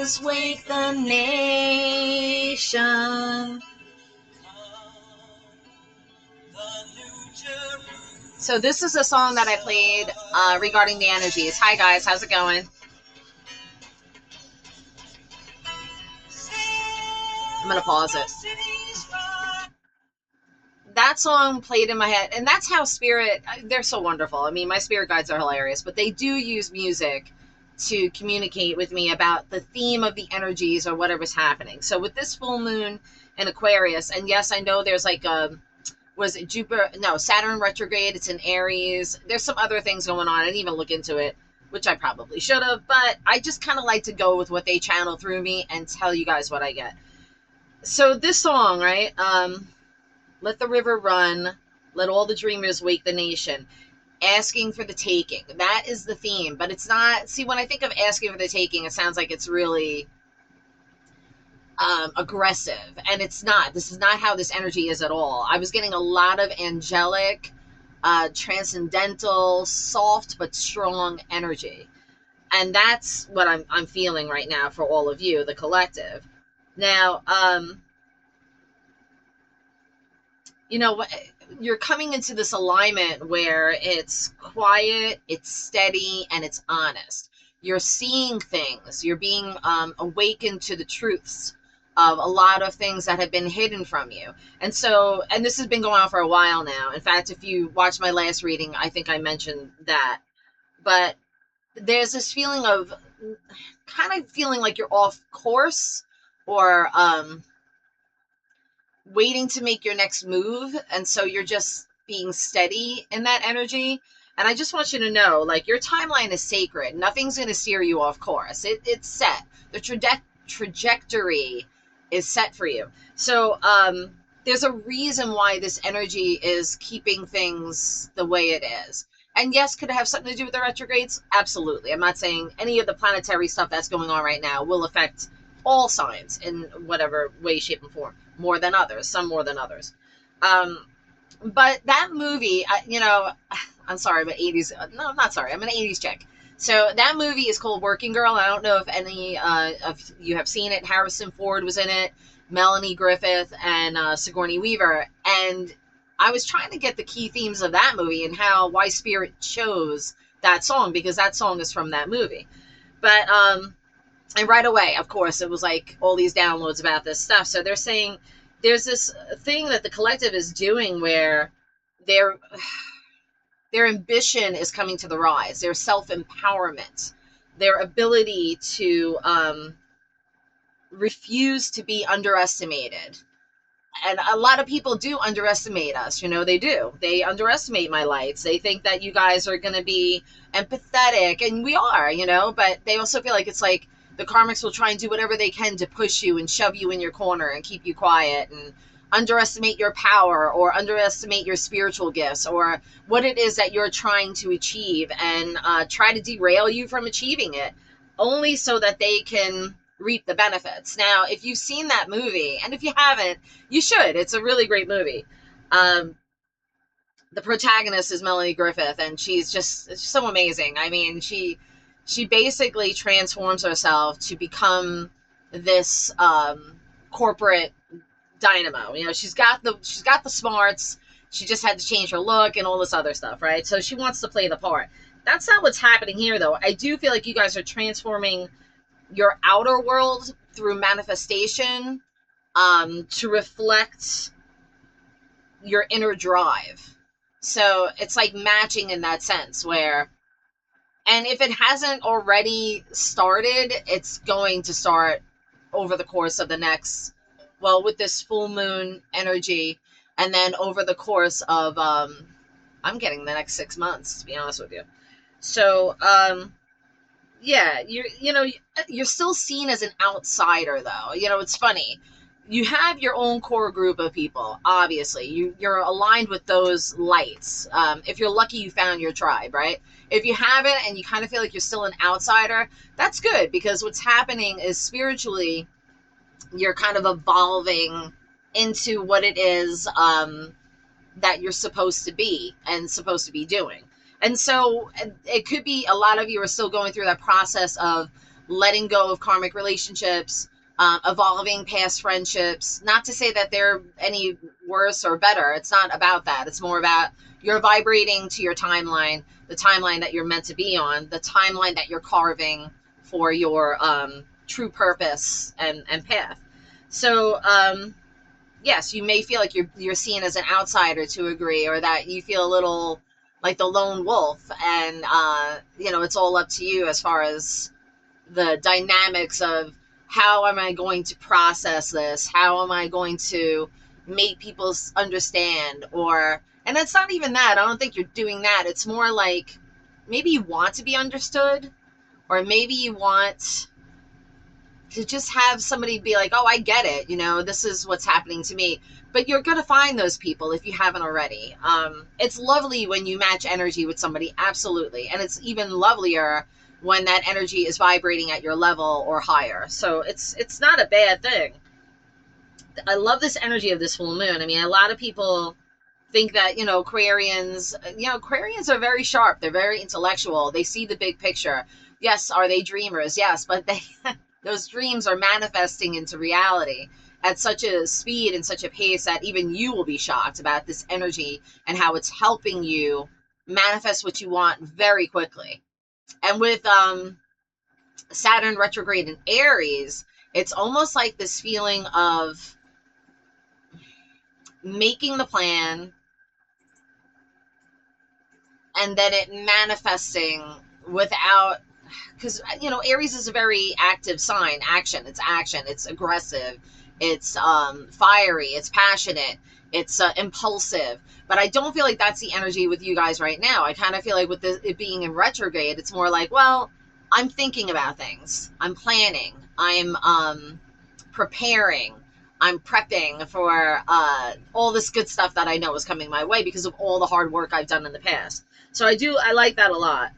dreamers wake the nation. So this is a song that I played regarding the energies. Hi guys, how's it going? I'm going to pause it. That song played in my head, and that's how spirit, they're so wonderful. I mean, my spirit guides are hilarious, but they do use music to communicate with me about the theme of the energies or whatever's happening. So with this full moon in Aquarius, and yes, I know there's like was it Jupiter? No, Saturn retrograde. It's in Aries. There's some other things going on. I didn't even look into it, which I probably should have, but I just kind of like to go with what they channel through me and tell you guys what I get. So this song, right? Let the river run, let all the dreamers wake the nation. Asking for the taking. That is the theme, but it's not. See, when I think of asking for the taking, it sounds like it's really aggressive, and it's not. This is not how this energy is at all. I was getting a lot of angelic, transcendental, soft but strong energy, and that's what I'm feeling right now for all of you, the collective. Now, you know what? You're coming into this alignment where it's quiet, it's steady, and it's honest. You're seeing things. You're being awakened to the truths of a lot of things that have been hidden from you. And so, and this has been going on for a while now. In fact, if you watch my last reading, I think I mentioned that. But there's this feeling of kind of feeling like you're off course, or waiting to make your next move. And so you're just being steady in that energy. And I just want you to know, like, your timeline is sacred. Nothing's going to steer you off course. It's set. The trajectory is set for you. So there's a reason why this energy is keeping things the way it is. And yes, could it have something to do with the retrogrades? Absolutely. I'm not saying any of the planetary stuff that's going on right now will affect all signs in whatever way, shape, and form. More than others, some more than others. But that movie, you know, I'm sorry, but 80s, no, I'm not sorry. I'm an 80s chick. So that movie is called Working Girl. I don't know if any of you have seen it. Harrison Ford was in it, Melanie Griffith, and Sigourney Weaver. And I was trying to get the key themes of that movie and why Spirit chose that song, because that song is from that movie. But, and right away, of course, it was like all these downloads about this stuff. So they're saying there's this thing that the collective is doing where their ambition is coming to the rise, their self-empowerment, their ability to refuse to be underestimated. And a lot of people do underestimate us, you know, they do. They underestimate my lights. They think that you guys are going to be empathetic, and we are, you know, but they also feel like it's like the Karmics will try and do whatever they can to push you and shove you in your corner and keep you quiet and underestimate your power or underestimate your spiritual gifts or what it is that you're trying to achieve, and try to derail you from achieving it, only so that they can reap the benefits. Now, if you've seen that movie, and if you haven't, you should. It's a really great movie. The protagonist is Melanie Griffith, and she's just so amazing. I mean, she basically transforms herself to become this corporate dynamo. You know, she's got the smarts. She just had to change her look and all this other stuff, right? So she wants to play the part. That's not what's happening here, though. I do feel like you guys are transforming your outer world through manifestation to reflect your inner drive. So it's like matching in that sense where, and if it hasn't already started, it's going to start over the course of the next, well, with this full moon energy, and then over the course of, I'm getting the next 6 months, to be honest with you. So, yeah, you're still seen as an outsider, though. You know, it's funny. You have your own core group of people, obviously. You're aligned with those lights. If you're lucky, you found your tribe, right? If you haven't and you kind of feel like you're still an outsider, that's good, because what's happening is spiritually, you're kind of evolving into what it is that you're supposed to be and supposed to be doing. And so it could be a lot of you are still going through that process of letting go of karmic relationships, evolving past friendships. Not to say that they're any worse or better. It's not about that. It's more about you're vibrating to your timeline, the timeline that you're meant to be on, the timeline that you're carving for your true purpose and path. So, yes, you may feel like you're seen as an outsider to a degree, or that you feel a little like the lone wolf, and it's all up to you as far as the dynamics of how am I going to process this? How am I going to make people understand? And it's not even that. I don't think you're doing that. It's more like maybe you want to be understood, or maybe you want to just have somebody be like, oh, I get it. This is what's happening to me. But you're going to find those people if you haven't already. It's lovely when you match energy with somebody. Absolutely. And it's even lovelier when that energy is vibrating at your level or higher. So it's not a bad thing. I love this energy of this full moon. I mean, a lot of people think that, Aquarians are very sharp. They're very intellectual. They see the big picture. Yes. Are they dreamers? Yes. But those dreams are manifesting into reality at such a speed and such a pace that even you will be shocked about this energy and how it's helping you manifest what you want very quickly. And with Saturn retrograde in Aries, it's almost like this feeling of making the plan and then it manifesting without, because Aries is a very active sign. Action, it's aggressive, it's fiery, it's passionate, it's impulsive. But I don't feel like that's the energy with you guys right now. I kind of feel like with it being in retrograde, it's more like, well, I'm thinking about things, I'm planning, I'm preparing, I'm prepping for all this good stuff that I know is coming my way because of all the hard work I've done in the past. So I like that a lot.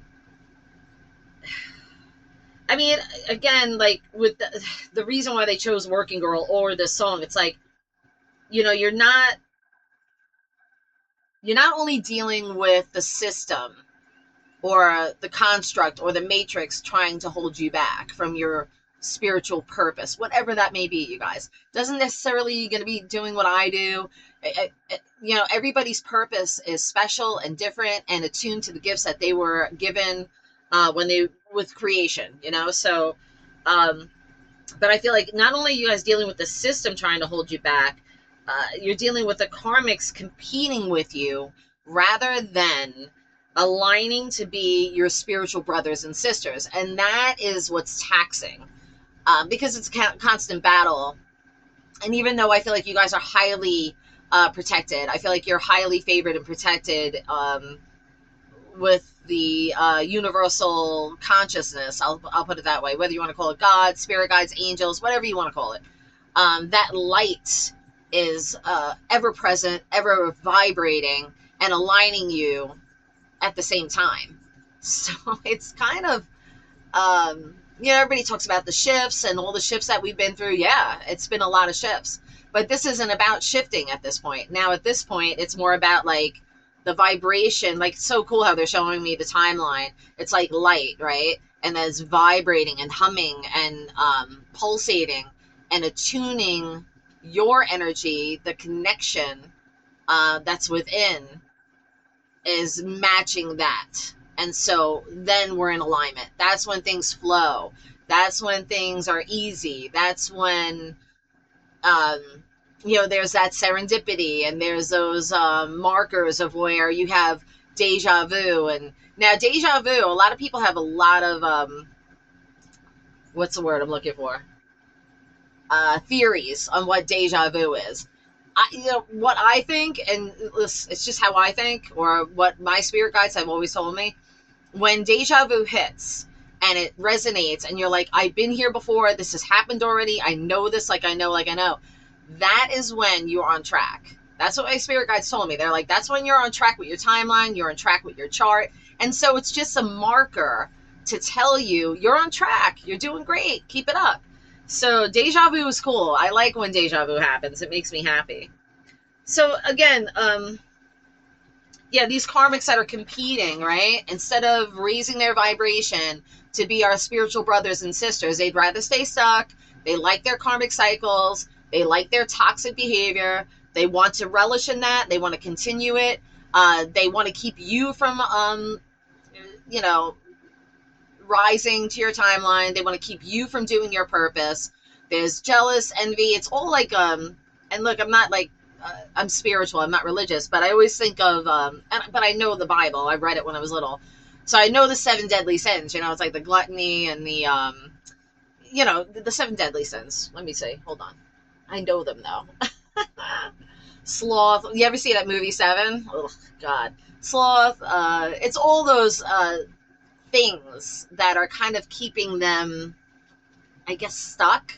I mean, again, like with the reason why they chose Working Girl or this song, it's like, you're not only dealing with the system or the construct or the matrix trying to hold you back from your spiritual purpose, whatever that may be, you guys. Doesn't necessarily going to be doing what I do. Everybody's purpose is special and different and attuned to the gifts that they were given with creation, so but I feel like not only are you guys dealing with the system trying to hold you back, you're dealing with the karmics competing with you rather than aligning to be your spiritual brothers and sisters. And that is what's taxing, because it's a constant battle. And even though I feel like you guys are highly protected, I feel like you're highly favored and protected with the universal consciousness. I'll put it that way. Whether you want to call it God, spirit guides, angels, whatever you want to call it. That light is ever present, ever vibrating, and aligning you at the same time. So it's kind of, everybody talks about the shifts and all the shifts that we've been through. Yeah, it's been a lot of shifts. But this isn't about shifting at this point. Now, at this point, it's more about like the vibration. Like, it's so cool how they're showing me the timeline. It's like light, right? And then it's vibrating and humming and pulsating and attuning your energy, the connection that's within is matching that. And so then we're in alignment. That's when things flow. That's when things are easy. That's when, there's that serendipity and there's those markers of where you have deja vu. And now deja vu, a lot of people have a lot of, what's the word I'm looking for? Theories on what deja vu is. What I think, and it's just how I think, or what my spirit guides have always told me, when deja vu hits and it resonates and you're like, I've been here before, this has happened already, I know this, like I know, that is when you're on track. That's what my spirit guides told me. They're like, that's when you're on track with your timeline, you're on track with your chart. And so it's just a marker to tell you you're on track, you're doing great, keep it up. So deja vu is cool. I like when deja vu happens. It makes me happy. So again, these karmics that are competing, right? Instead of raising their vibration to be our spiritual brothers and sisters. They'd rather stay stuck. They like their karmic cycles. They like their toxic behavior. They want to relish in that. They want to continue it. They want to keep you from, you know, rising to your timeline. They want to keep you from doing your purpose. There's jealous, envy. It's all like, and look, I'm not like, I'm spiritual. I'm not religious, but I always think of, but I know the Bible. I read it when I was little. So I know the 7 deadly sins, you know, it's like the gluttony and the, you know, the 7 deadly sins. Let me see. Hold on. I know them though. Sloth. You ever see that movie 7? Oh, God. Sloth. It's all those, things that are kind of keeping them, I guess, stuck.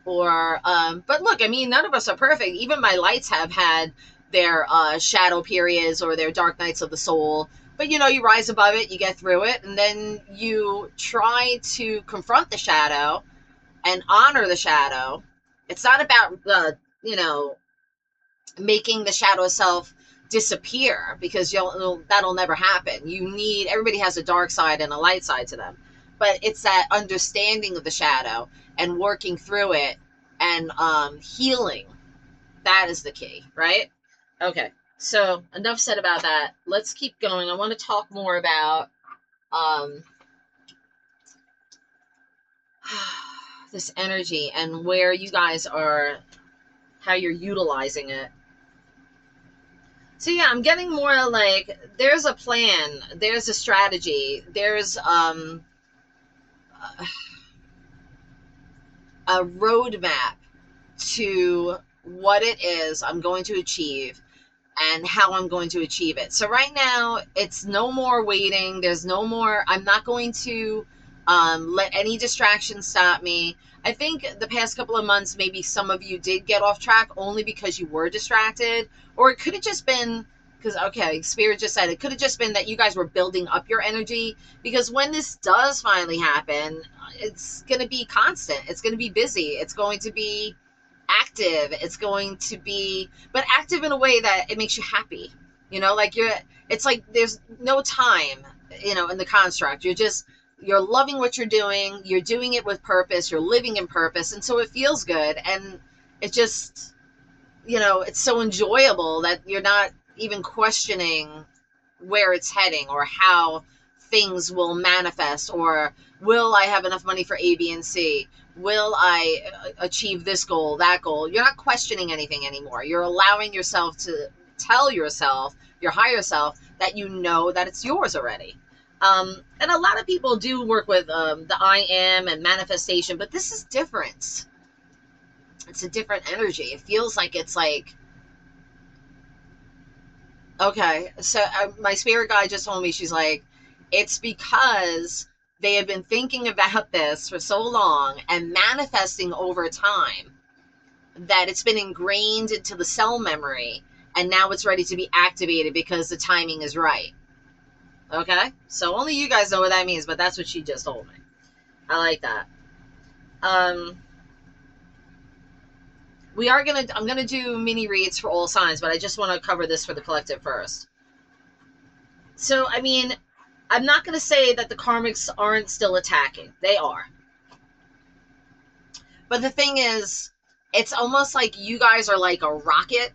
Or, but look, I mean, none of us are perfect. Even my lights have had their shadow periods or their dark nights of the soul. But, you know, you rise above it, you get through it, and then you try to confront the shadow and honor the shadow. It's not about, you know, making the shadow self disappear, because that'll never happen. Everybody has a dark side and a light side to them. But it's that understanding of the shadow and working through it and healing. That is the key, right? Okay, so enough said about that. Let's keep going. I want to talk more about this energy and where you guys are, how you're utilizing it. So yeah, I'm getting more like there's a plan, there's a strategy, there's a roadmap to what it is I'm going to achieve and how I'm going to achieve it. So right now, it's no more waiting. There's no more, I'm not going to let any distractions stop me. I think the past couple of months, maybe some of you did get off track only because you were distracted, or it could have just been, because, okay, Spirit just said it could have just been that you guys were building up your energy, because when this does finally happen, it's going to be constant. It's going to be busy. It's going to be active. It's going to be, but active in a way that it makes you happy. You know, like it's like there's no time, you know, in the construct. You're loving what you're doing. You're doing it with purpose. You're living in purpose. And so it feels good. And it just, you know, it's so enjoyable that you're not even questioning where it's heading or how things will manifest, or will I have enough money for A, B, and C? Will I achieve this goal, that goal? You're not questioning anything anymore. You're allowing yourself to tell yourself, your higher self, that you know that it's yours already. And a lot of people do work with the I am and manifestation, but this is different. It's a different energy. It feels like it's like, okay, so my spirit guide just told me, she's like, it's because they have been thinking about this for so long and manifesting over time that it's been ingrained into the cell memory, and now it's ready to be activated because the timing is right. Okay? So only you guys know what that means, but that's what she just told me. I like that. I'm gonna do mini reads for all signs, but I just want to cover this for the collective first. So, I mean, I'm not going to say that the Karmics aren't still attacking. They are. But the thing is, it's almost like you guys are like a rocket.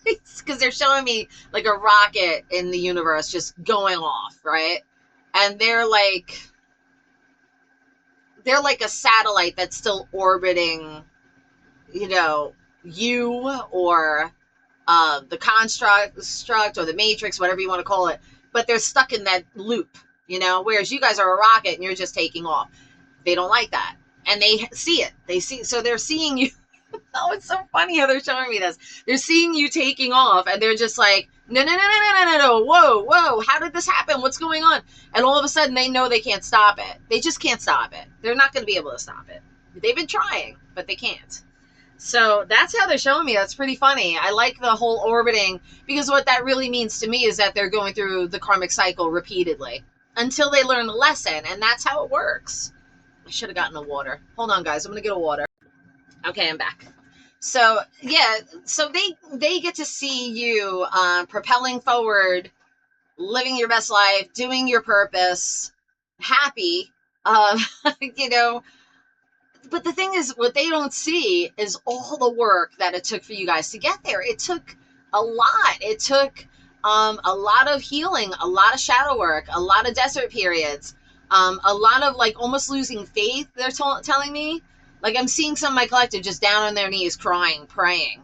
Because they're showing me like a rocket in the universe just going off, right? And they're like a satellite that's still orbiting, you know, you or the construct or the matrix, whatever you want to call it. But they're stuck in that loop, you know, whereas you guys are a rocket and you're just taking off. They don't like that. And they see it. So they're seeing you. Oh, it's so funny how they're showing me this. They're seeing you taking off and they're just like, no, no, no, no, no, no, no, whoa, how did this happen? What's going on? And all of a sudden they know they can't stop it. They just can't stop it. They're not going to be able to stop it. They've been trying, but they can't. So that's how they're showing me. That's pretty funny. I like the whole orbiting, because what that really means to me is that they're going through the karmic cycle repeatedly until they learn the lesson. And that's how it works. I should have gotten a water. Hold on, guys. I'm going to get a water. Okay, I'm back. So, yeah. So they get to see you propelling forward, living your best life, doing your purpose, happy, Um, you know, but the thing is, what they don't see is all the work that it took for you guys to get there. It took a lot. It took a lot of healing, a lot of shadow work, a lot of desert periods, a lot of like almost losing faith. They're telling me, like I'm seeing some of my collective just down on their knees, crying, praying.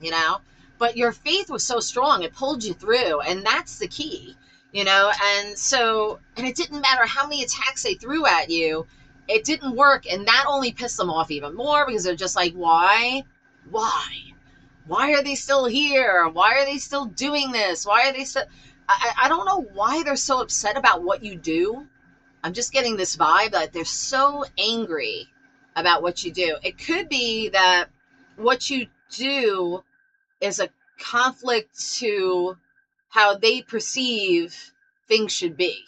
But your faith was so strong; it pulled you through, and that's the key. And it didn't matter how many attacks they threw at you, it didn't work, and that only pissed them off even more because they're just like, why are they still here? Why are they still doing this? Why are they still? I don't know why they're so upset about what you do. I'm just getting this vibe that they're so angry about what you do. It could be that what you do is a conflict to how they perceive things should be.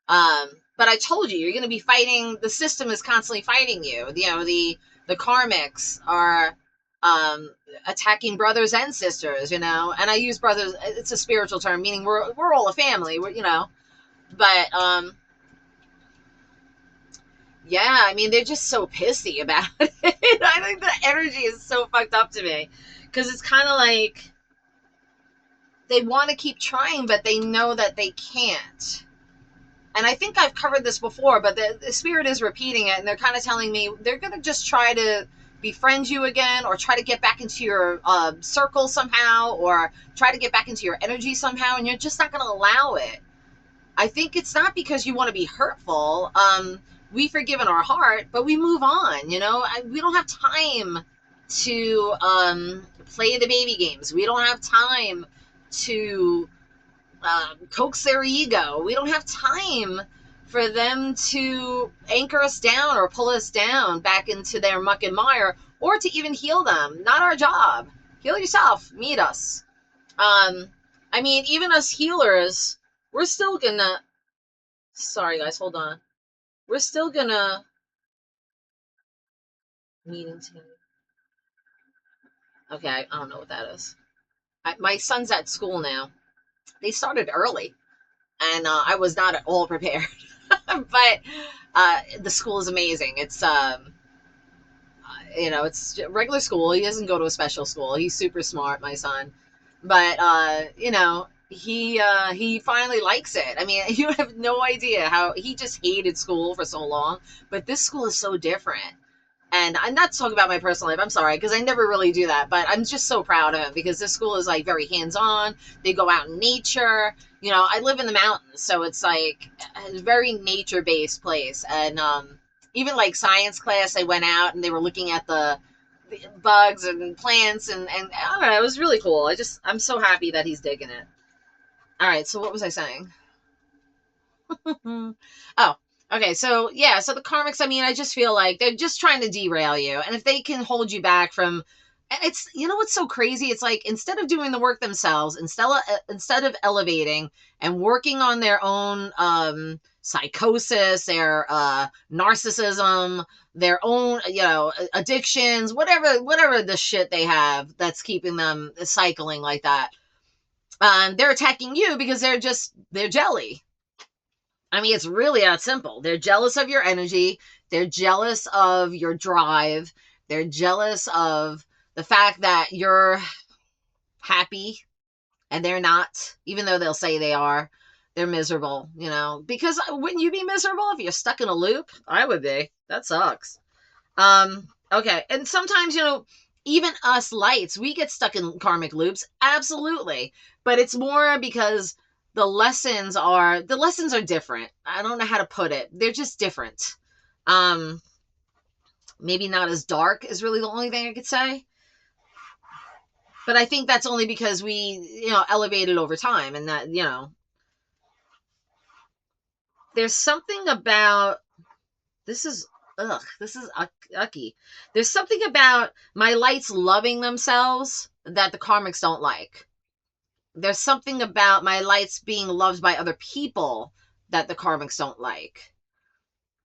But I told you, you're going to be fighting. The system is constantly fighting you. The Karmics are attacking brothers and sisters. And I use brothers. It's a spiritual term, meaning we're all a family. But yeah, I mean, they're just so pissy about it. I think the energy is so fucked up to me because it's kind of like they want to keep trying, but they know that they can't. And I think I've covered this before, but the spirit is repeating it, and they're kind of telling me they're going to just try to befriend you again, or try to get back into your circle somehow, or try to get back into your energy somehow, and you're just not going to allow it. I think it's not because you want to be hurtful. We forgive in our heart, but we move on. We don't have time to play the baby games. We don't have time to coax their ego. We don't have time for them to anchor us down or pull us down back into their muck and mire, or to even heal them. Not our job. Heal yourself. Meet us. I mean, even us healers, we're still gonna. Sorry, guys, hold on. We're still gonna meeting together. Okay, I don't know what that is. My son's at school now. They started early, and I was not at all prepared. But the school is amazing. It's regular school. He doesn't go to a special school. He's super smart, my son. But he finally likes it. I mean, you have no idea how he just hated school for so long. But this school is so different. And I'm not talking about my personal life. I'm sorry, because I never really do that. But I'm just so proud of him because this school is like very hands-on. They go out in nature. I live in the mountains, so it's like a very nature-based place. And even like science class, they went out and they were looking at the bugs and plants, and I don't know. It was really cool. I'm so happy that he's digging it. All right, so what was I saying? Oh, okay. So yeah, so the Karmics, I mean, I just feel like they're just trying to derail you. And if they can hold you back from, and what's so crazy? It's like instead of doing the work themselves, instead of elevating and working on their own psychosis, their narcissism, their own addictions, whatever the shit they have that's keeping them cycling like that. They're attacking you because they're jelly. I mean, it's really that simple. They're jealous of your energy. They're jealous of your drive. They're jealous of the fact that you're happy and they're not, even though they'll say they are. They're miserable, because wouldn't you be miserable if you're stuck in a loop? I would be. That sucks. Okay. And sometimes, even us lights, we get stuck in karmic loops. Absolutely. But it's more because the lessons are different. I don't know how to put it. They're just different. Um, Maybe not as dark is really the only thing I could say. But I think that's only because we, elevated over time, and that, there's something about this is this is ucky. There's something about my lights loving themselves that the karmics don't like. There's something about my lights being loved by other people that the karmics don't like.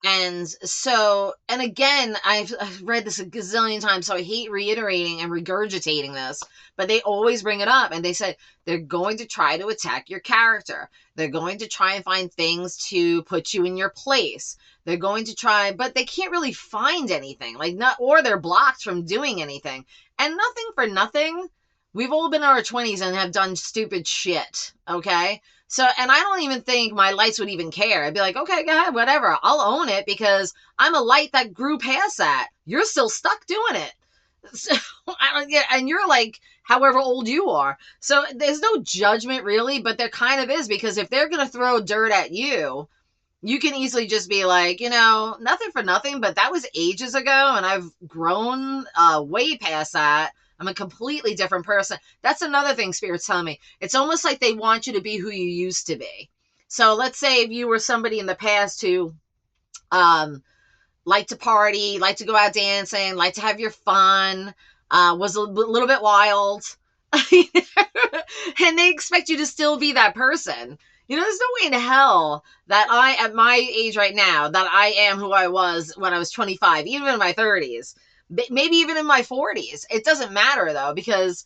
And so, and again, I've read this a gazillion times, so I hate reiterating and regurgitating this, but they always bring it up. And they said they're going to try to attack your character. They're going to try and find things to put you in your place. They're going to try, but they can't really find anything, like, not, or they're blocked from doing anything. And nothing for nothing. We've all been in our 20s and have done stupid shit, okay? So, and I don't even think my lights would even care. I'd be like, okay, go ahead, whatever. I'll own it because I'm a light that grew past that. You're still stuck doing it. So, yeah, and you're like, however old you are. So there's no judgment really, but there kind of is, because if they're going to throw dirt at you, you can easily just be like, nothing for nothing, but that was ages ago and I've grown way past that. I'm a completely different person. That's another thing Spirit's telling me. It's almost like they want you to be who you used to be. So let's say if you were somebody in the past who liked to party, liked to go out dancing, liked to have your fun, was a little bit wild, and they expect you to still be that person. There's no way in hell that I, at my age right now, that I am who I was when I was 25, even in my 30s, maybe even in my 40s. It doesn't matter though, because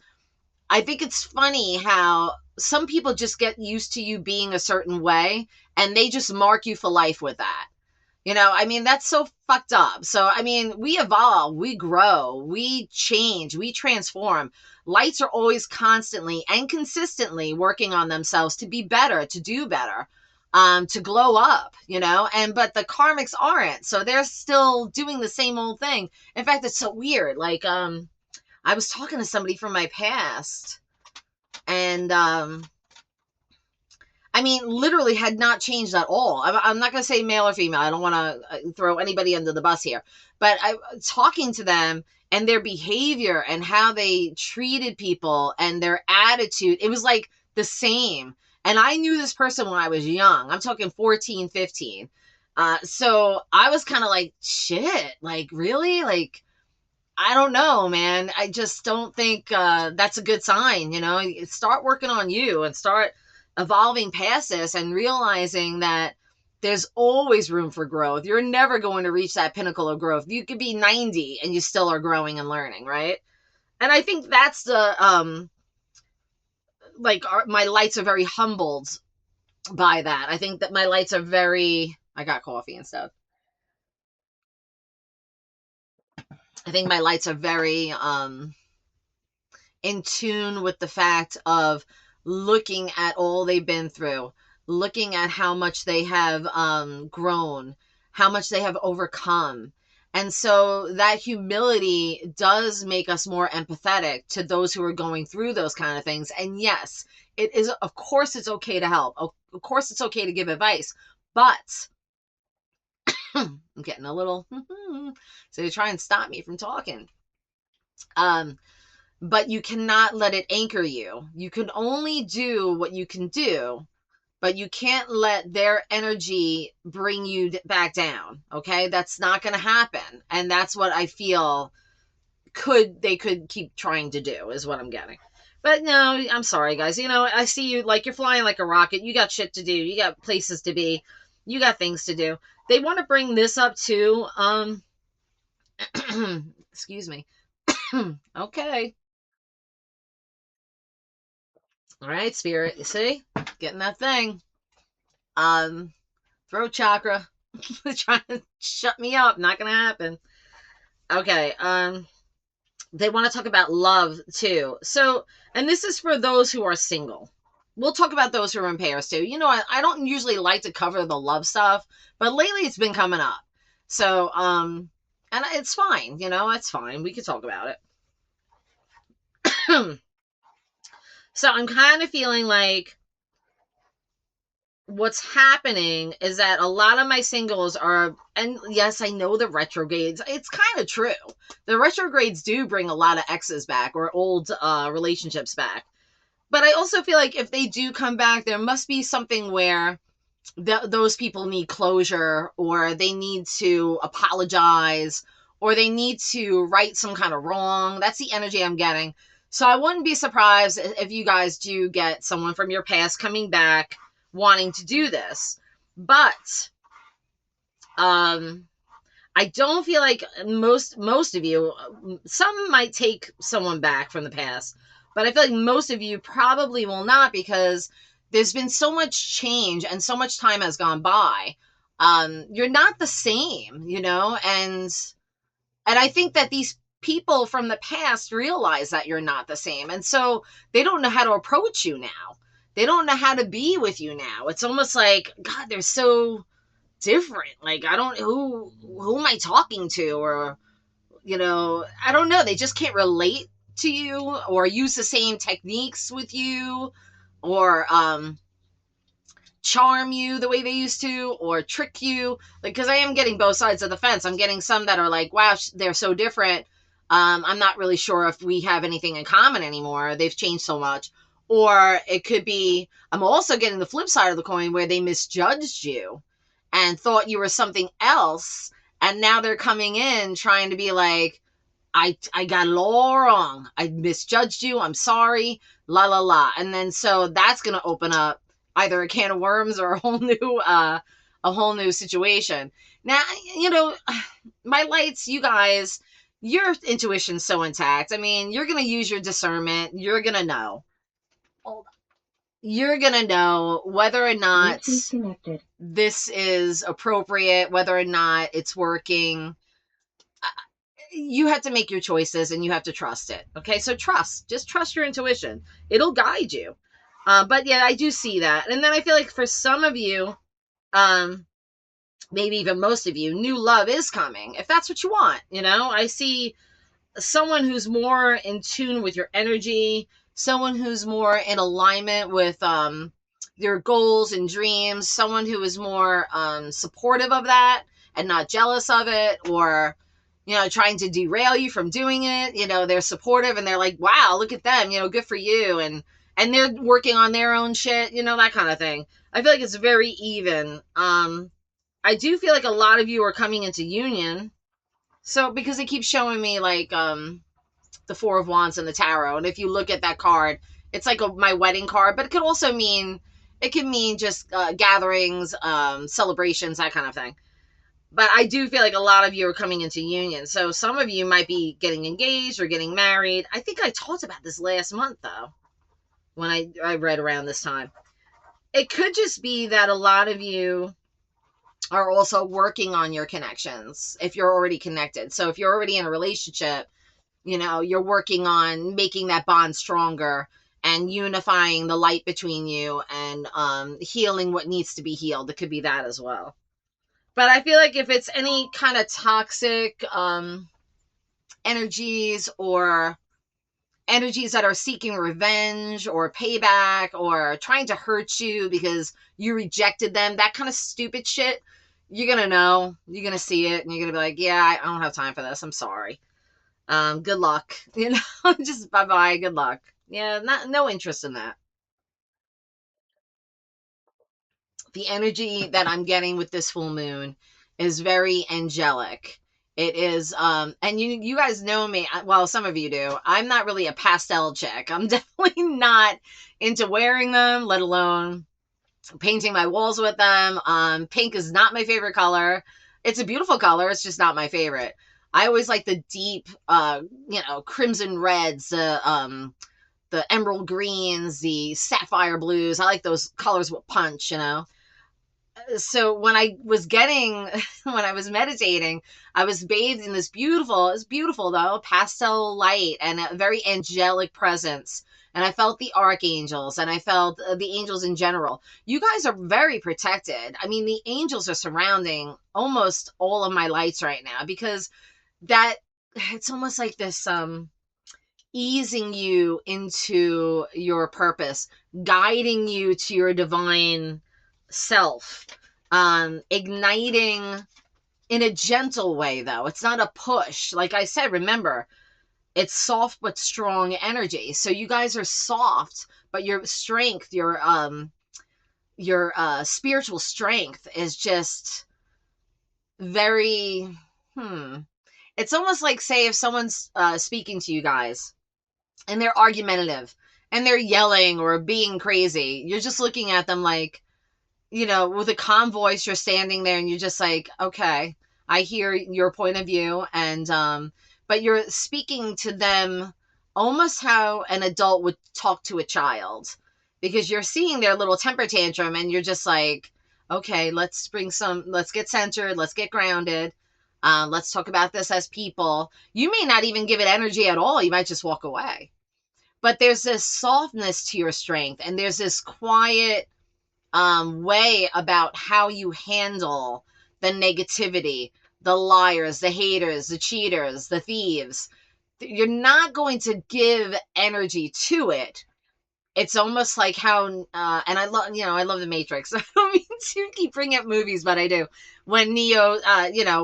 I think it's funny how some people just get used to you being a certain way and they just mark you for life with that. I mean, that's so fucked up. So, I mean, we evolve, we grow, we change, we transform. Lights are always constantly and consistently working on themselves to be better, to do better, to glow up, but the karmics aren't. So they're still doing the same old thing. In fact, it's so weird. Like, I was talking to somebody from my past and, I mean, literally had not changed at all. I'm not going to say male or female. I don't want to throw anybody under the bus here. But I talking to them and their behavior and how they treated people and their attitude, it was like the same. And I knew this person when I was young. I'm talking 14, 15. So I was kind of like, shit, like, really? Like, I don't know, man. I just don't think that's a good sign. Start working on you and start evolving past this and realizing that there's always room for growth. You're never going to reach that pinnacle of growth. You could be 90 and you still are growing and learning, right? And I think that's the my lights are very humbled by that. I think that my lights are very, I got coffee and stuff. I think my lights are very in tune with the fact of looking at all they've been through, looking at how much they have grown, how much they have overcome. And so that humility does make us more empathetic to those who are going through those kind of things. And yes, it is, of course, it's okay to help. Of course, it's okay to give advice. But I'm getting a little, so they try and stop me from talking. But you cannot let it anchor you. You can only do what you can do, but you can't let their energy bring you back down. Okay. That's not going to happen. And that's what I feel they could keep trying to do, is what I'm getting. But no, I'm sorry, guys. I see you like you're flying like a rocket. You got shit to do. You got places to be. You got things to do. They want to bring this up too. Excuse me. Okay. All right, Spirit. You see? Getting that thing. Throat chakra. Trying to shut me up. Not gonna happen. Okay. They want to talk about love too. So, and this is for those who are single. We'll talk about those who are in pairs too. I don't usually like to cover the love stuff, but lately it's been coming up. So, and it's fine. It's fine. We can talk about it. So I'm kind of feeling like what's happening is that a lot of my singles are, and yes, I know the retrogrades, it's kind of true. The retrogrades do bring a lot of exes back, or old relationships back. But I also feel like if they do come back, there must be something where those people need closure, or they need to apologize, or they need to right some kind of wrong. That's the energy I'm getting. So I wouldn't be surprised if you guys do get someone from your past coming back wanting to do this. But Um, I don't feel like most of you, some might take someone back from the past, but I feel like most of you probably will not, because there's been so much change and so much time has gone by. You're not the same, and I think that these people from the past realize that you're not the same, and so they don't know how to approach you now. They don't know how to be with you now. It's almost like, God, they're so different. Like, I don't, who am I talking to? Or, I don't know. They just can't relate to you or use the same techniques with you, or charm you the way they used to, or trick you. Like, because I am getting both sides of the fence. I'm getting some that are like, wow, they're so different. I'm not really sure if we have anything in common anymore. They've changed so much. Or it could be, I'm also getting the flip side of the coin, where they misjudged you and thought you were something else. And now they're coming in trying to be like, I got it all wrong. I misjudged you. I'm sorry. La la la. And then so that's gonna open up either a can of worms or a whole new situation. Now, my lights, you guys, your intuition's so intact. I mean, you're gonna use your discernment. You're gonna know. You're gonna know whether or not this is appropriate, whether or not it's working. You have to make your choices and you have to trust it. Okay, so just trust your intuition. It'll guide you. But yeah, I do see that. And then I feel like for some of you, maybe even most of you, new love is coming. If that's what you want, I see someone who's more in tune with your energy, someone who's more in alignment with your goals and dreams, someone who is more supportive of that and not jealous of it, or trying to derail you from doing it. They're supportive and they're like, wow, look at them, good for you, and they're working on their own shit, that kind of thing. I feel like it's very even. I do feel like a lot of you are coming into union. So, because it keeps showing me like the Four of Wands and the Tarot, and if you look at that card, it's like my wedding card, but it can mean just gatherings, celebrations, that kind of thing. But I do feel like a lot of you are coming into union. So some of you might be getting engaged or getting married. I think I talked about this last month, though, when I read around this time. It could just be that a lot of you are also working on your connections if you're already connected. So if you're already in a relationship, you're working on making that bond stronger and unifying the light between you, and healing what needs to be healed. It could be that as well. But I feel like if it's any kind of toxic energies, or energies that are seeking revenge or payback or trying to hurt you because you rejected them, that kind of stupid shit, you're going to know. You're going to see it and you're going to be like, yeah, I don't have time for this. I'm sorry. Good luck. Just bye-bye. Good luck. Yeah, no interest in that. The energy that I'm getting with this full moon is very angelic. It is, and you guys know me. Well, some of you do. I'm not really a pastel chick. I'm definitely not into wearing them, let alone painting my walls with them. Pink is not my favorite color. It's a beautiful color. It's just not my favorite. I always like the deep, crimson reds, the emerald greens, the sapphire blues. I like those colors with punch. So when I was when I was meditating, I was bathed in it's beautiful though, pastel light and a very angelic presence. And I felt the archangels and I felt the angels in general. You guys are very protected. I mean, the angels are surrounding almost all of my lights right now, because it's almost like this, easing you into your purpose, guiding you to your divine self, igniting in a gentle way, though. It's not a push. Like I said, remember, it's soft but strong energy. So you guys are soft, but your strength, your spiritual strength is just very, it's almost like, say, if someone's speaking to you guys and they're argumentative and they're yelling or being crazy, you're just looking at them like, with a calm voice, you're standing there and you're just like, okay, I hear your point of view. And, but you're speaking to them almost how an adult would talk to a child, because you're seeing their little temper tantrum and you're just like, okay, let's get centered. Let's get grounded. Let's talk about this as people. You may not even give it energy at all. You might just walk away. But there's this softness to your strength, and there's this quiet way about how you handle the negativity, the liars, the haters, the cheaters, the thieves. You're not going to give energy to it. It's almost like how, and I love the Matrix. I don't mean to keep bringing up movies, but I do. When Neo,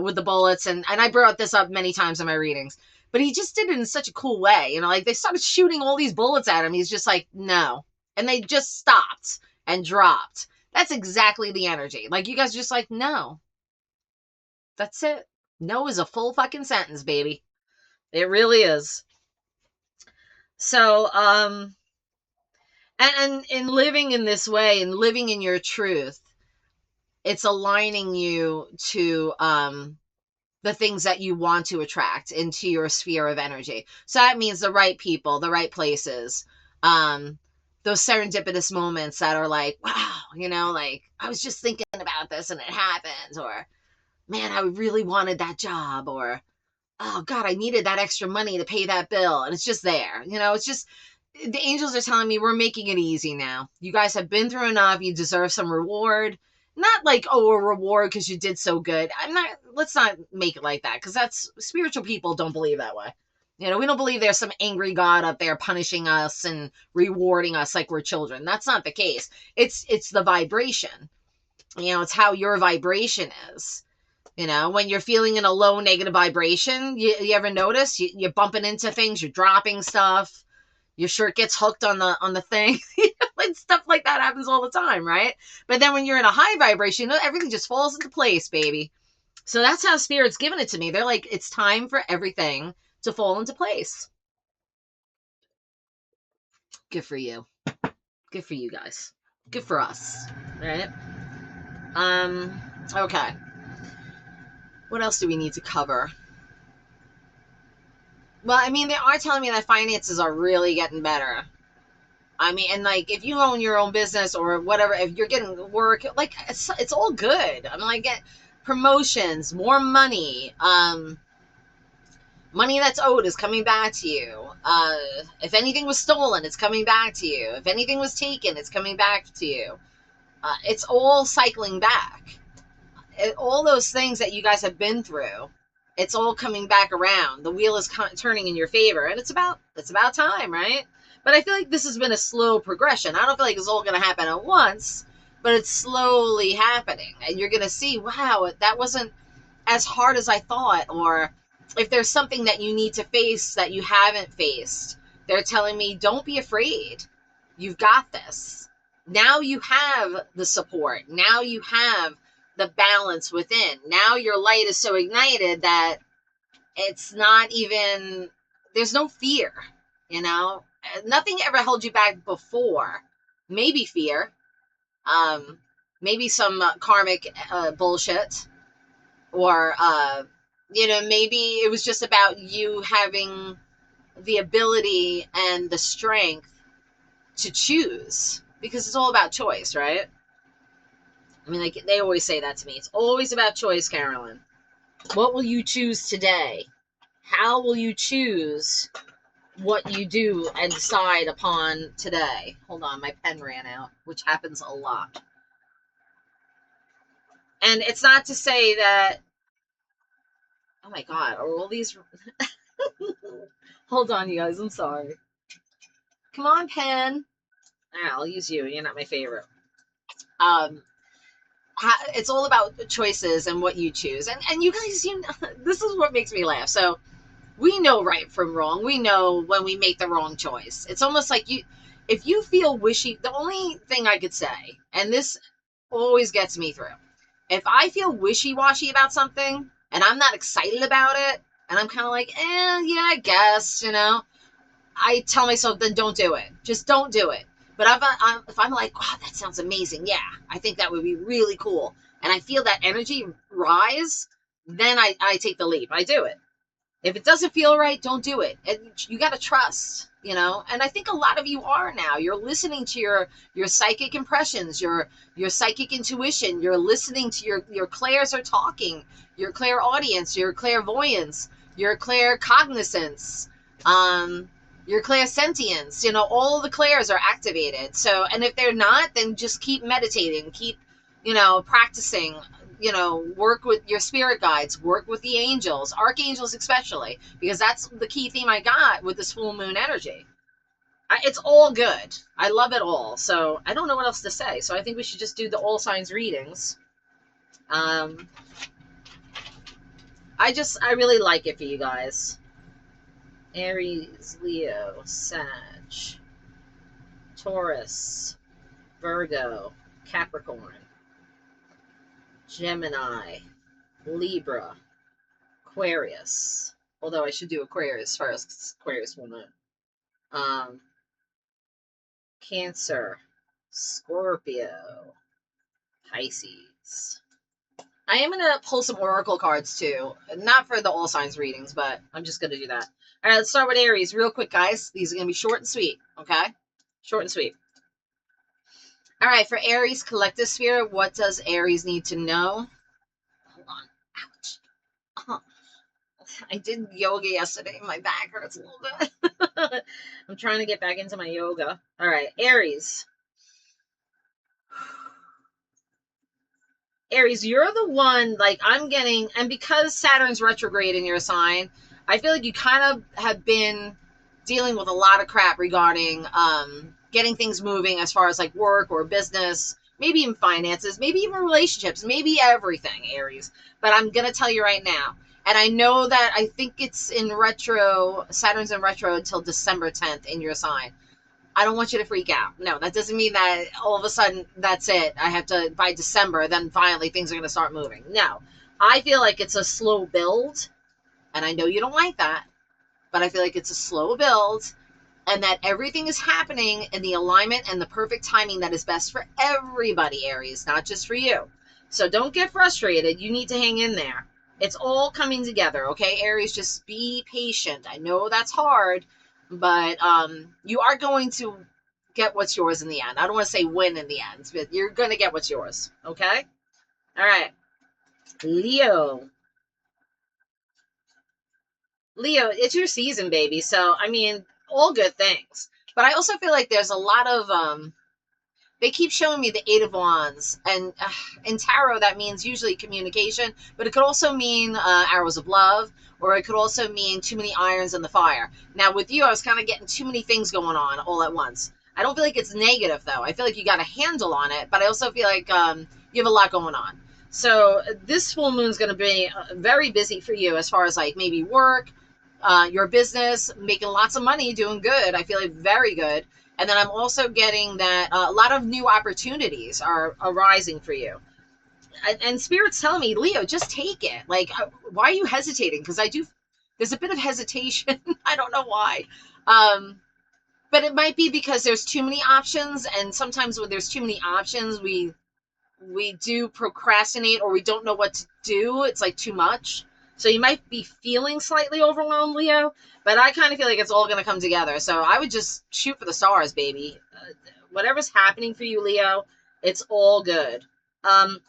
with the bullets, and I brought this up many times in my readings, but he just did it in such a cool way. Like they started shooting all these bullets at him. He's just like, no. And they just stopped and dropped. That's exactly the energy. Like you guys are just like, no. That's it. No is a full fucking sentence, baby. It really is. So, and in living in this way and living in your truth, it's aligning you to the things that you want to attract into your sphere of energy. So that means the right people, the right places, those serendipitous moments that are like, wow, like I was just thinking about this and it happened, or man, I really wanted that job, or oh God, I needed that extra money to pay that bill. And it's just there. It's just, the angels are telling me we're making it easy now. You guys have been through enough. You deserve some reward. Not like, oh, a reward because you did so good. Let's not make it like that, because that's, spiritual people don't believe that way. We don't believe there's some angry God up there punishing us and rewarding us like we're children. That's not the case. It's the vibration. It's how your vibration is. When you're feeling in a low negative vibration, you ever notice you're bumping into things, you're dropping stuff, your shirt gets hooked on the thing, and stuff like that happens all the time, right? But then when you're in a high vibration, everything just falls into place, baby. So that's how Spirit's given it to me. They're like, it's time for everything to fall into place. Good for you. Good for you guys. Good for us, right? Okay. What else do we need to cover? Well, I mean, they are telling me that finances are really getting better. I mean, and like, if you own your own business or whatever, if you're getting work, like, it's all good. I'm like, get promotions, more money, money that's owed is coming back to you. If anything was stolen, it's coming back to you. If anything was taken, it's coming back to you. It's all cycling back. All those things that you guys have been through, it's all coming back around. The wheel is turning in your favor, and it's about time, right? But I feel like this has been a slow progression. I don't feel like it's all going to happen at once, but it's slowly happening, and you're going to see, wow, that wasn't as hard as I thought. Or if there's something that you need to face that you haven't faced, they're telling me, don't be afraid. You've got this. Now you have the support. Now you have the balance within. Now your light is so ignited that it's not even, there's no fear, nothing ever held you back before. Maybe fear, maybe some karmic bullshit, or maybe it was just about you having the ability and the strength to choose, because it's all about choice, right? I mean, like, they always say that to me. It's always about choice, Carolyn. What will you choose today? How will you choose what you do and decide upon today? Hold on, my pen ran out, which happens a lot. And it's not to say that, oh my God, are all these... Hold on, you guys, I'm sorry. Come on, pen. I'll use you. You're not my favorite. It's all about choices and what you choose. And you guys, this is what makes me laugh. So we know right from wrong. We know when we make the wrong choice. It's almost like if you feel wishy, the only thing I could say, and this always gets me through, if I feel wishy-washy about something and I'm not excited about it, and I'm kind of like, yeah, I guess, I tell myself, then don't do it. Just don't do it. But if I'm like, wow, that sounds amazing. Yeah, I think that would be really cool. And I feel that energy rise, then I take the leap. I do it. If it doesn't feel right, don't do it. And you got to trust, And I think a lot of you are now. You're listening to your psychic impressions, your psychic intuition. You're listening to your clairs are talking, your clairaudience, your clairvoyance, your claircognizance, um, your clairsentience. All the clairs are activated. So, and if they're not, then just keep meditating, keep, practicing, work with your spirit guides, work with the angels, archangels especially, because that's the key theme I got with this full moon energy. It's all good. I love it all. So I don't know what else to say. So I think we should just do the all signs readings. Um, I really like it for you guys. Aries, Leo, Sag, Taurus, Virgo, Capricorn, Gemini, Libra, Aquarius. Although I should do Aquarius first. Aquarius will not. Um, Cancer, Scorpio, Pisces. I am gonna pull some oracle cards too. Not for the all signs readings, but I'm just gonna do that. All right, let's start with Aries, real quick, guys. These are gonna be short and sweet. Okay, short and sweet. All right, for Aries collective spirit, what does Aries need to know? Hold on. Ouch. I did yoga yesterday. My back hurts a little bit. I'm trying to get back into my yoga. All right, Aries. Aries, you're the one, like, I'm getting, and because Saturn's retrograde in your sign, I feel like you kind of have been dealing with a lot of crap regarding getting things moving as far as like work or business, maybe even finances, maybe even relationships, maybe everything, Aries. But I'm going to tell you right now, and I know that I think it's in retro, Saturn's in retro until December 10th in your sign. I don't want you to freak out. No, that doesn't mean that all of a sudden that's it. I have to, by December, then finally things are going to start moving. No, I feel like it's a slow build. And I know you don't like that, but I feel like it's a slow build and that everything is happening in the alignment and the perfect timing that is best for everybody, Aries, not just for you. So don't get frustrated. You need to hang in there. It's all coming together, okay, Aries? Just be patient. I know that's hard, but you are going to get what's yours in the end. I don't want to say win in the end, but you're going to get what's yours, okay? All right. Leo. Leo, it's your season, baby. So, I mean, all good things. But I also feel like there's a lot of they keep showing me the Eight of Wands, and in tarot that means usually communication, but it could also mean arrows of love, or it could also mean too many irons in the fire. Now with you, I was kind of getting too many things going on all at once. I don't feel like it's negative though. I feel like you got a handle on it, but I also feel like you have a lot going on. So this full moon is going to be very busy for you as far as like maybe work, your business, making lots of money, doing good. I feel like very good. And then I'm also getting that a lot of new opportunities are arising for you. And Spirit's telling me, Leo, just take it. Like, why are you hesitating? Because there's a bit of hesitation. I don't know why. But it might be because there's too many options. And sometimes when there's too many options, we do procrastinate or we don't know what to do. It's like too much. So you might be feeling slightly overwhelmed, Leo, but I kind of feel like it's all going to come together. So I would just shoot for the stars, baby. Whatever's happening for you, Leo, it's all good. I'm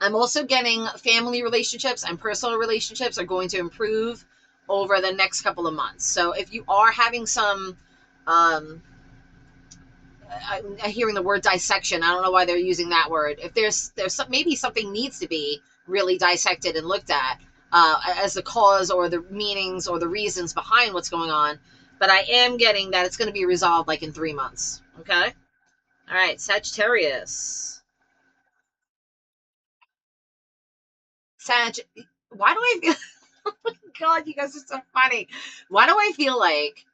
also getting family relationships and personal relationships are going to improve over the next couple of months. So if you are having some, I'm hearing the word dissection. I don't know why they're using that word. If there's maybe something needs to be really dissected and looked at, as the cause or the meanings or the reasons behind what's going on. But I am getting that it's going to be resolved like in 3 months. Okay? All right, Sagittarius. Sag, why do I feel... Oh my God, you guys are so funny. Why do I feel like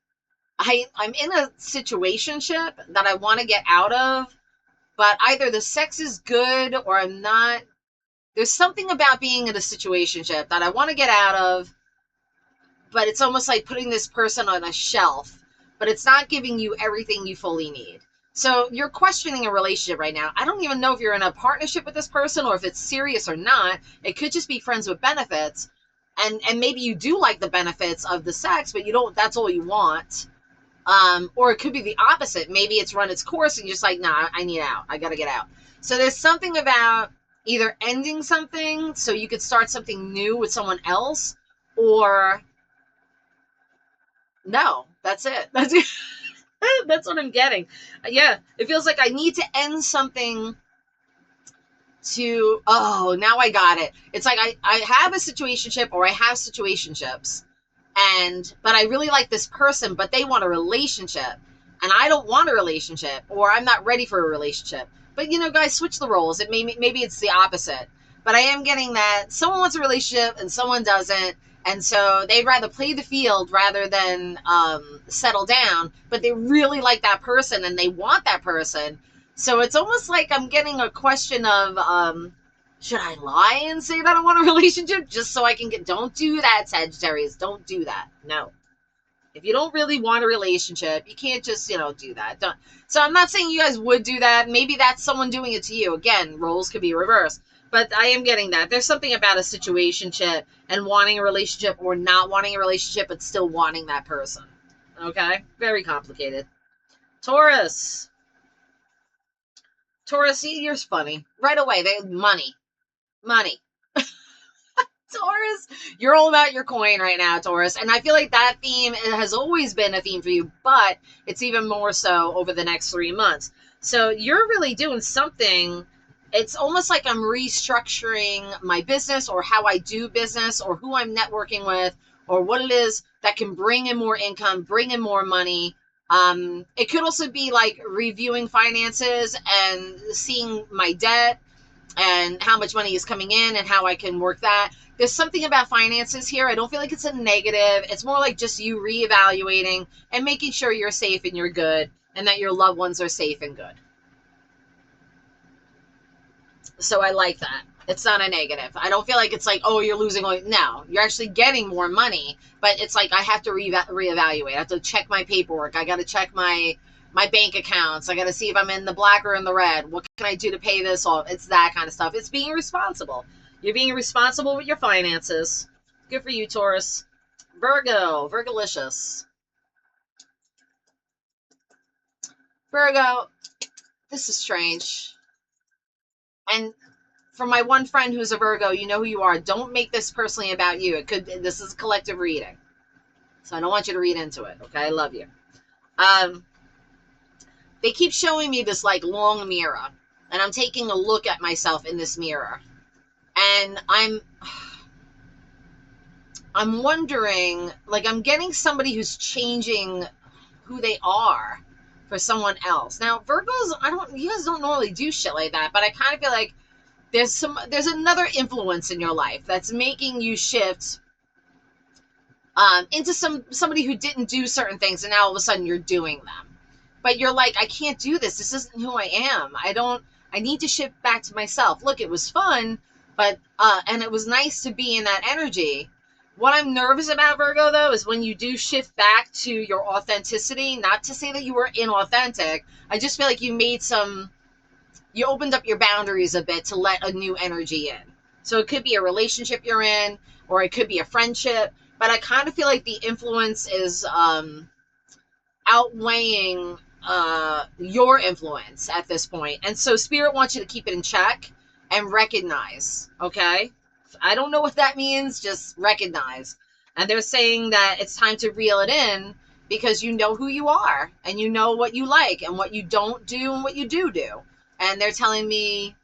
I'm in a situationship that I want to get out of, but either the sex is good or I'm not. There's something about being in a situationship that I want to get out of, but it's almost like putting this person on a shelf, but it's not giving you everything you fully need. So you're questioning a relationship right now. I don't even know if you're in a partnership with this person or if it's serious or not. It could just be friends with benefits. And maybe you do like the benefits of the sex, but you don't, that's all you want. Or it could be the opposite. Maybe it's run its course and you're just like, nah, I need out. I got to get out. So there's something about either ending something so you could start something new with someone else, or no, that's it. That's it. That's what I'm getting. Yeah, it feels like I need to end something to, oh, now I got it. It's like I have a situationship, or I have situationships, but I really like this person, but they want a relationship, and I don't want a relationship, or I'm not ready for a relationship. But guys, switch the roles. Maybe it's the opposite. But I am getting that someone wants a relationship and someone doesn't, and so they'd rather play the field rather than settle down. But they really like that person and they want that person. So it's almost like I'm getting a question of should I lie and say that I want a relationship just so I can get, don't do that, Sagittarius. Don't do that. No. If you don't really want a relationship, you can't just, do that. Don't. So I'm not saying you guys would do that. Maybe that's someone doing it to you. Again, roles could be reversed. But I am getting that. There's something about a situationship and wanting a relationship, or not wanting a relationship but still wanting that person. Okay? Very complicated. Taurus. Taurus, you're funny. Right away, money. Money. Taurus, you're all about your coin right now, Taurus. And I feel like that theme has always been a theme for you, but it's even more so over the next 3 months. So you're really doing something. It's almost like I'm restructuring my business, or how I do business, or who I'm networking with, or what it is that can bring in more income, bring in more money. It could also be like reviewing finances and seeing my debt and how much money is coming in and how I can work that. There's something about finances here. I don't feel like it's a negative. It's more like just you reevaluating and making sure you're safe and you're good, and that your loved ones are safe and good. So I like that. It's not a negative. I don't feel like it's like, oh, you're losing. No, you're actually getting more money, but it's like I have to reevaluate. I have to check my paperwork. I got to check my bank accounts. I got to see if I'm in the black or in the red. What can I do to pay this off? It's that kind of stuff. It's being responsible. You're being responsible with your finances. Good for you, Taurus. Virgo, Virgolicious. Virgo, this is strange. And for my one friend who's a Virgo, you know who you are. Don't make this personally about you. This is a collective reading. So I don't want you to read into it. Okay. I love you. They keep showing me this like long mirror, and I'm taking a look at myself in this mirror, and I'm wondering, like, I'm getting somebody who's changing who they are for someone else. Now, Virgos, you guys don't normally do shit like that, but I kind of feel like there's another influence in your life that's making you shift into somebody who didn't do certain things, and now all of a sudden you're doing them. But you're like, I can't do this. This isn't who I am. I need to shift back to myself. Look, it was fun, but and it was nice to be in that energy. What I'm nervous about, Virgo, though, is when you do shift back to your authenticity. Not to say that you were inauthentic. I just feel like you opened up your boundaries a bit to let a new energy in. So it could be a relationship you're in, or it could be a friendship. But I kind of feel like the influence is outweighing your influence at this point. And so Spirit wants you to keep it in check and recognize, okay? I don't know what that means, just recognize. And they're saying that it's time to reel it in, because you know who you are, and you know what you like and what you don't do and what you do. And they're telling me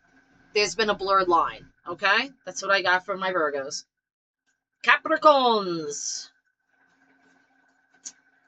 there's been a blurred line, okay? That's what I got from my Virgos. Capricorns.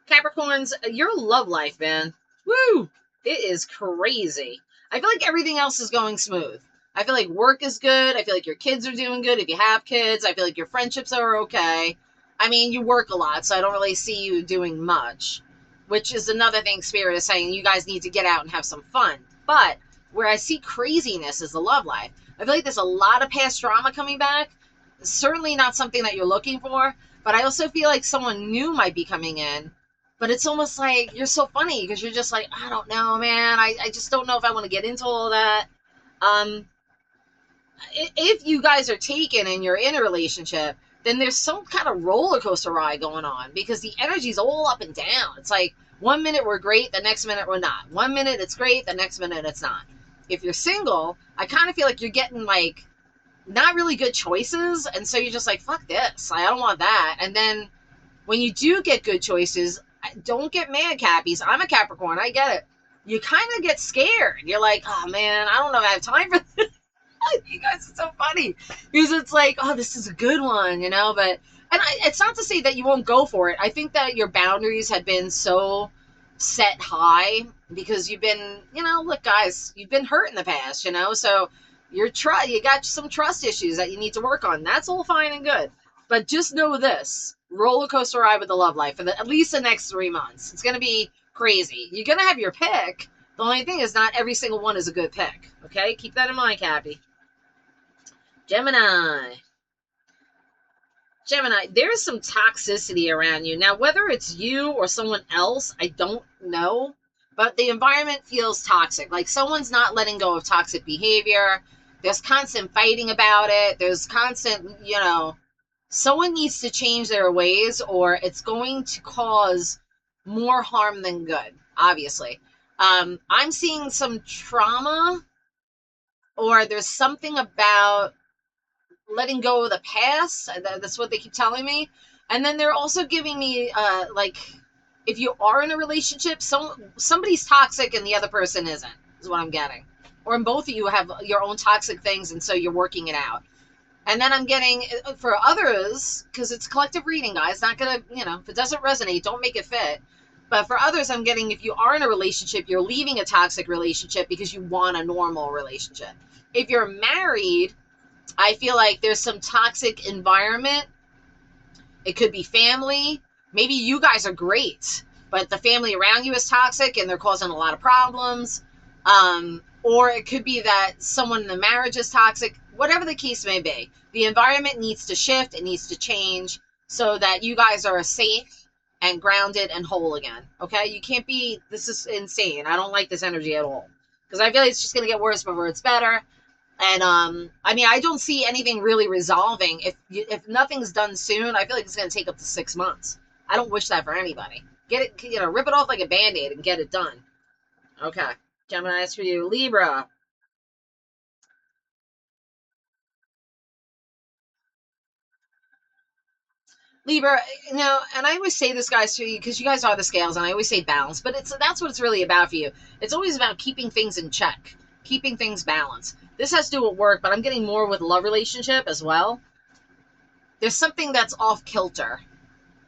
Capricorns, your love life, man. Woo! It is crazy. I feel like everything else is going smooth. I feel like work is good. I feel like your kids are doing good if you have kids. I feel like your friendships are okay. I mean, you work a lot, so I don't really see you doing much, which is another thing Spirit is saying. You guys need to get out and have some fun. But where I see craziness is the love life. I feel like there's a lot of past drama coming back. Certainly not something that you're looking for, but I also feel like someone new might be coming in. But it's almost like you're so funny because you're just like, I don't know, man. I just don't know if I want to get into all that. Um, if you guys are taken and you're in a relationship, then there's some kind of roller coaster ride going on because the energy's all up and down. It's like 1 minute we're great, the next minute we're not. 1 minute it's great, the next minute it's not. If you're single, I kind of feel like you're getting like not really good choices, and so you're just like, fuck this, I don't want that. And then when you do get good choices, don't get mad, Cappies. I'm a Capricorn, I get it. You kind of get scared. You're like, oh man, I don't know if I have time for this. You guys are so funny because it's like, oh, this is a good one, you know. But it's not to say that you won't go for it. I think that your boundaries have been so set high because you've been, you know, look, guys, you've been hurt in the past, you know. So you got some trust issues that you need to work on. That's all fine and good, but just know this: roller coaster ride with the love life for at least the next 3 months. It's gonna be crazy. You're gonna have your pick. The only thing is, not every single one is a good pick. Okay, keep that in mind, Cappy. Gemini. Gemini, there's some toxicity around you. Now, whether it's you or someone else, I don't know. But the environment feels toxic. Like someone's not letting go of toxic behavior. There's constant fighting about it. There's constant, you know, someone needs to change their ways or it's going to cause more harm than good, obviously. I'm seeing some trauma, or there's something about letting go of the past. That's what they keep telling me. And then they're also giving me like, if you are in a relationship, somebody's toxic and the other person isn't, is what I'm getting. Or both of you have your own toxic things, and so you're working it out. And then I'm getting, for others, because it's collective reading, guys, not gonna, you know, if it doesn't resonate, don't make it fit. But for others, I'm getting, if you are in a relationship, you're leaving a toxic relationship because you want a normal relationship. If you're married, I feel like there's some toxic environment. It could be family. Maybe you guys are great, but the family around you is toxic and they're causing a lot of problems. Or it could be that someone in the marriage is toxic. Whatever the case may be, the environment needs to shift. It needs to change so that you guys are safe and grounded and whole again. Okay? You can't be, this is insane. I don't like this energy at all. Because I feel like it's just going to get worse before it's better. And I mean, I don't see anything really resolving. If nothing's done soon, I feel like it's going to take up to 6 months. I don't wish that for anybody. Get it, you know, rip it off like a Band-Aid and get it done. Okay. Gemini, that's for you. Libra. Libra, you know, and I always say this, guys, to you because you guys are the scales, and I always say balance, but that's what it's really about for you. It's always about keeping things in check, keeping things balanced. This has to do with work, but I'm getting more with love relationship as well. There's something that's off kilter.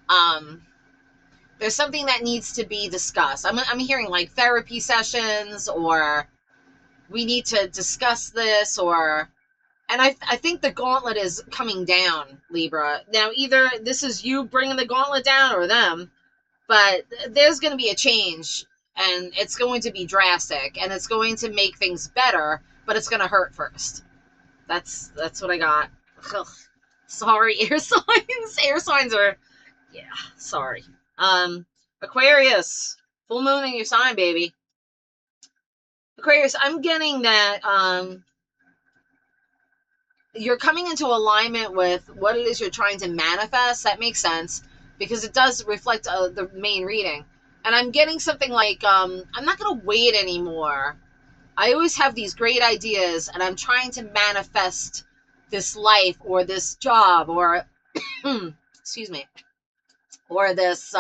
Um, there's something that needs to be discussed. I'm hearing like therapy sessions, or we need to discuss this, or, and I think the gauntlet is coming down, Libra. Now, either this is you bringing the gauntlet down or them, but there's going to be a change, and it's going to be drastic, and it's going to make things better, but it's going to hurt first. That's what I got. Ugh. Sorry, air signs. Air signs are, yeah, sorry. Aquarius, full moon in your sign, baby. Aquarius, I'm getting that you're coming into alignment with what it is you're trying to manifest. That makes sense because it does reflect the main reading. And I'm getting something like, I'm not going to wait anymore. I always have these great ideas and I'm trying to manifest this life or this job or, excuse me, or this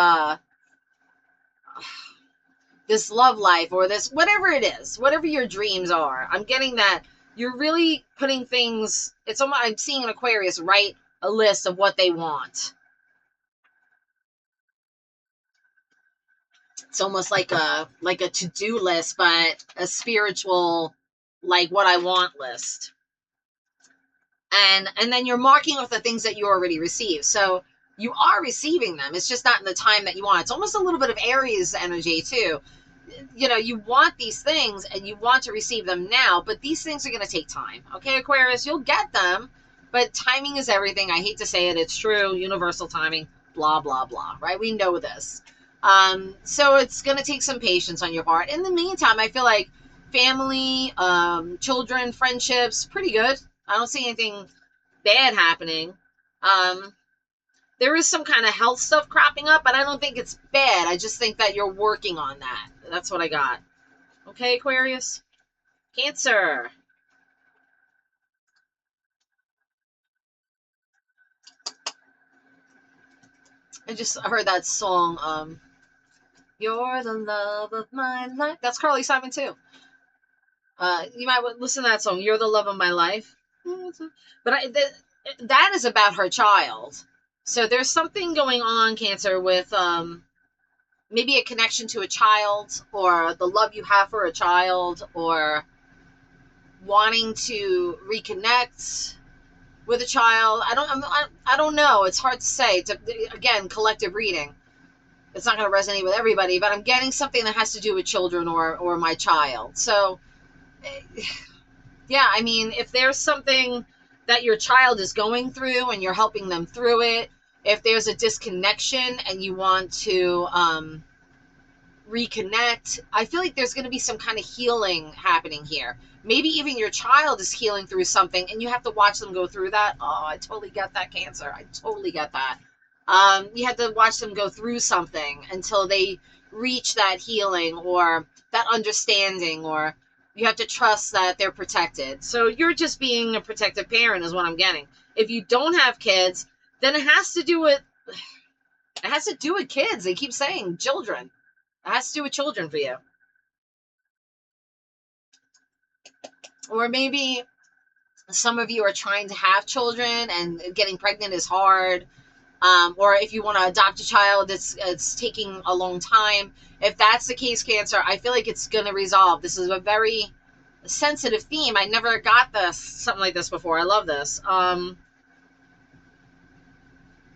love life or this, whatever it is, whatever your dreams are. I'm getting that you're really putting things, it's almost, I'm seeing an Aquarius write a list of what they want. It's almost like a to-do list, but a spiritual, like what I want list. And then you're marking off the things that you already received. So you are receiving them. It's just not in the time that you want. It's almost a little bit of Aries energy too. You know, you want these things and you want to receive them now, but these things are going to take time. Okay, Aquarius, you'll get them, but timing is everything. I hate to say it. It's true. Universal timing, blah, blah, blah, right? We know this. So it's going to take some patience on your part. In the meantime, I feel like family, children, friendships, pretty good. I don't see anything bad happening. Um, there is some kind of health stuff cropping up, but I don't think it's bad. I just think that you're working on that. That's what I got. Okay, Aquarius? Cancer. I just heard that song, You're the Love of My Life. That's Carly Simon, too. You might listen to that song, You're the Love of My Life. But that is about her child. So there's something going on, Cancer, with maybe a connection to a child, or the love you have for a child, or wanting to reconnect with a child. I don't know. It's hard to say. Again, collective reading. It's not going to resonate with everybody, but I'm getting something that has to do with children or my child. So, yeah, I mean, if there's something that your child is going through and you're helping them through it, if there's a disconnection and you want to reconnect, I feel like there's going to be some kind of healing happening here. Maybe even your child is healing through something and you have to watch them go through that. Oh, I totally get that, Cancer. I totally get that. You have to watch them go through something until they reach that healing or that understanding, or you have to trust that they're protected. So you're just being a protective parent is what I'm getting. If you don't have kids, then it has to do with kids. They keep saying children. It has to do with children for you. Or maybe some of you are trying to have children and getting pregnant is hard. Or if you want to adopt a child, it's taking a long time. If that's the case, Cancer, I feel like it's going to resolve. This is a very sensitive theme. I never got something like this before. I love this.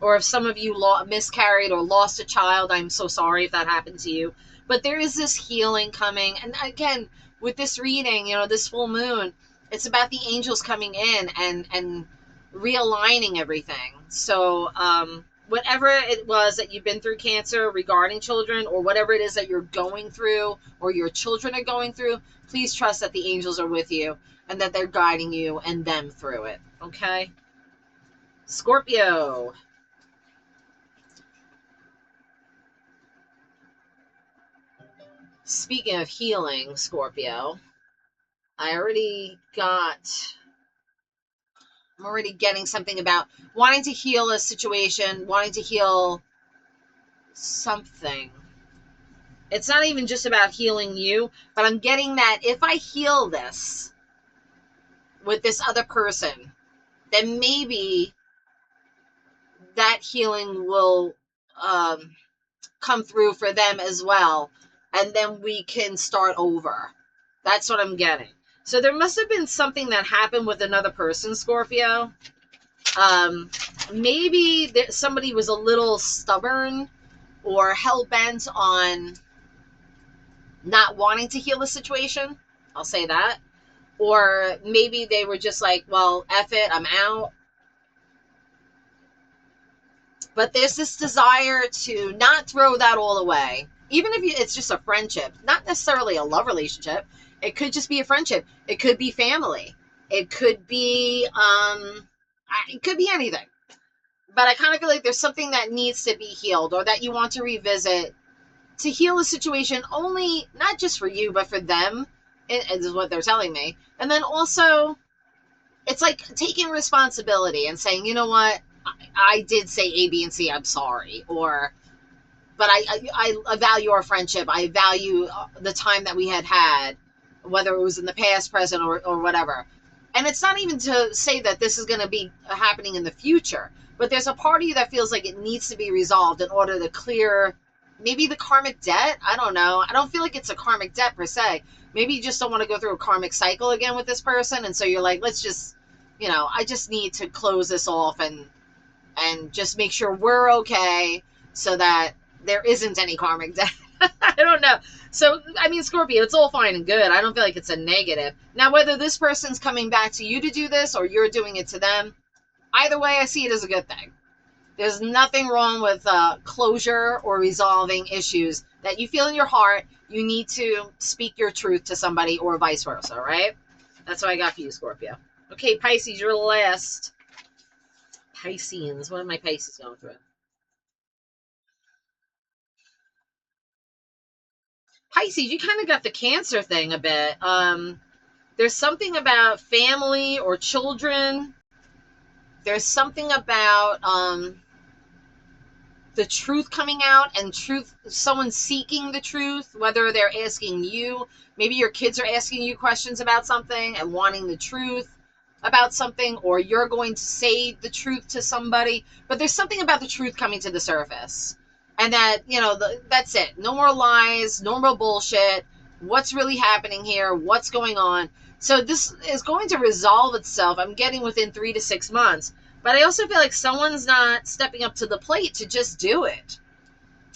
Or if some of you miscarried or lost a child, I'm so sorry if that happened to you. But there is this healing coming. And again, with this reading, this full moon, it's about the angels coming in and realigning everything. So whatever it was that you've been through, Cancer, regarding children, or whatever it is that you're going through or your children are going through, please trust that the angels are with you and that they're guiding you and them through it. Okay? Scorpio. Speaking of healing, Scorpio, I'm already getting something about wanting to heal a situation, wanting to heal something. It's not even just about healing you, but I'm getting that if I heal this with this other person, then maybe that healing will come through for them as well. And then we can start over. That's what I'm getting. So there must have been something that happened with another person, Scorpio. Maybe somebody was a little stubborn or hell-bent on not wanting to heal the situation. I'll say that. Or maybe they were just like, well, F it, I'm out. But there's this desire to not throw that all away. Even if it's just a friendship, not necessarily a love relationship. It could just be a friendship. It could be family. It could be anything. But I kind of feel like there's something that needs to be healed or that you want to revisit to heal a situation only, not just for you, but for them, is what they're telling me. And then also, it's like taking responsibility and saying, you know what, I did say A, B, and C, I'm sorry. But I value our friendship. I value the time that we had, whether it was in the past, present, or whatever. And it's not even to say that this is going to be happening in the future, but there's a part of you that feels like it needs to be resolved in order to clear maybe the karmic debt. I don't know. I don't feel like it's a karmic debt per se. Maybe you just don't want to go through a karmic cycle again with this person. And so you're like, let's just, I just need to close this off and just make sure we're okay so that there isn't any karmic debt. I don't know. So, I mean, Scorpio, it's all fine and good. I don't feel like it's a negative. Now, whether this person's coming back to you to do this or you're doing it to them, either way, I see it as a good thing. There's nothing wrong with closure or resolving issues that you feel in your heart. You need to speak your truth to somebody or vice versa, right? That's what I got for you, Scorpio. Okay, Pisces, you're last. Pisceans. What are my Pisces going through? Pisces, you kind of got the Cancer thing a bit. There's something about family or children. There's something about the truth coming out and truth, someone seeking the truth, whether they're asking you, maybe your kids are asking you questions about something and wanting the truth about something, or you're going to say the truth to somebody, but there's something about the truth coming to the surface. And that, that's it. No more lies, no more bullshit. What's really happening here? What's going on? So this is going to resolve itself, I'm getting, within 3 to 6 months. But I also feel like someone's not stepping up to the plate to just do it.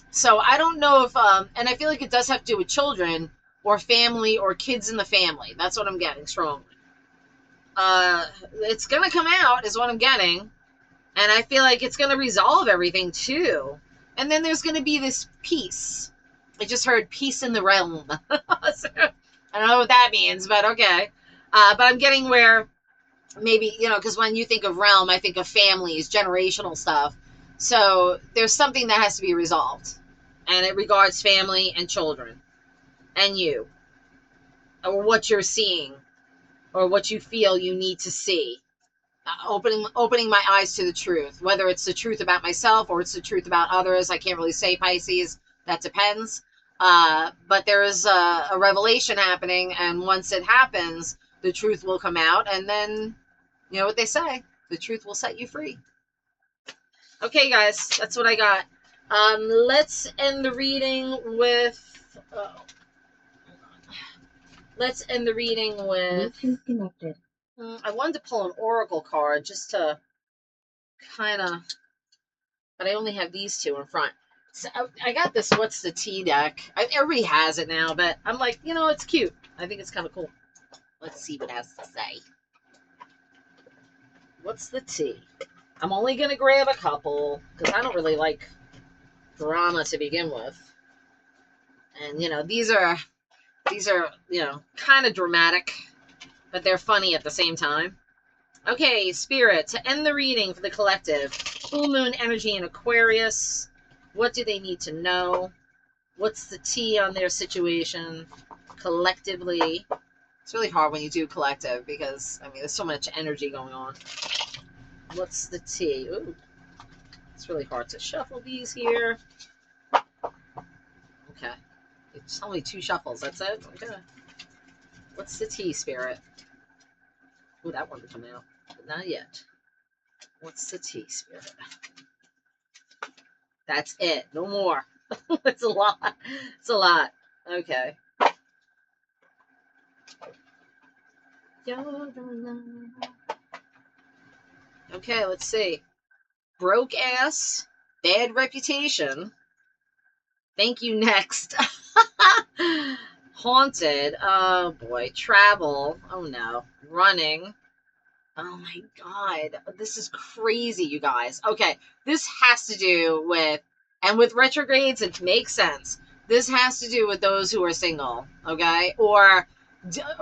So I don't know if, and I feel like it does have to do with children or family or kids in the family. That's what I'm getting strongly. It's going to come out is what I'm getting. And I feel like it's going to resolve everything too. And then there's going to be this peace. I just heard peace in the realm. So, I don't know what that means, but okay. But I'm getting where maybe, because when you think of realm, I think of families, generational stuff. So there's something that has to be resolved. And it regards family and children and you, or what you're seeing, or what you feel you need to see. Opening my eyes to the truth, whether it's the truth about myself or it's the truth about others. I can't really say, Pisces. That depends. But there is a revelation happening, and once it happens, the truth will come out, and then, you know what they say, the truth will set you free. Okay, guys, that's what I got. Let's end the reading with... let's end the reading with... connected. I wanted to pull an oracle card just to kind of... But I only have these two in front. So I got this What's the Tea deck. Everybody has it now, but I'm like, it's cute. I think it's kind of cool. Let's see what it has to say. What's the tea? I'm only going to grab a couple because I don't really like drama to begin with. And, these are, kind of dramatic, but they're funny at the same time. Okay, Spirit, to end the reading for the collective, full moon energy in Aquarius. What do they need to know? What's the tea on their situation collectively? It's really hard when you do collective because, there's so much energy going on. What's the tea? Ooh, it's really hard to shuffle these here. Okay. It's only 2 shuffles. That's it? Okay. What's the tea, Spirit? Ooh, that one will come out. But not yet. What's the tea, Spirit? That's it. No more. It's a lot. It's a lot. Okay. Okay, let's see. Broke ass, bad reputation. Thank you, next. Haunted. Oh boy. Travel. Oh no. Running. Oh my God. This is crazy, you guys. Okay. This has to do with, and with retrogrades, it makes sense. This has to do with those who are single, okay? Or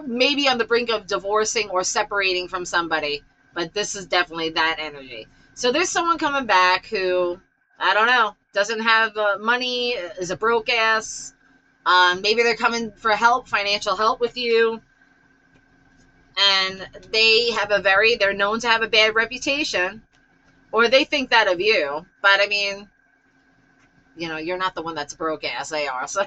maybe on the brink of divorcing or separating from somebody. But this is definitely that energy. So there's someone coming back who, I don't know, doesn't have money, is a broke ass. Maybe they're coming for help, financial help with you. And they're known to have a bad reputation. Or they think that of you. But you're not the one that's broke ass, they are. So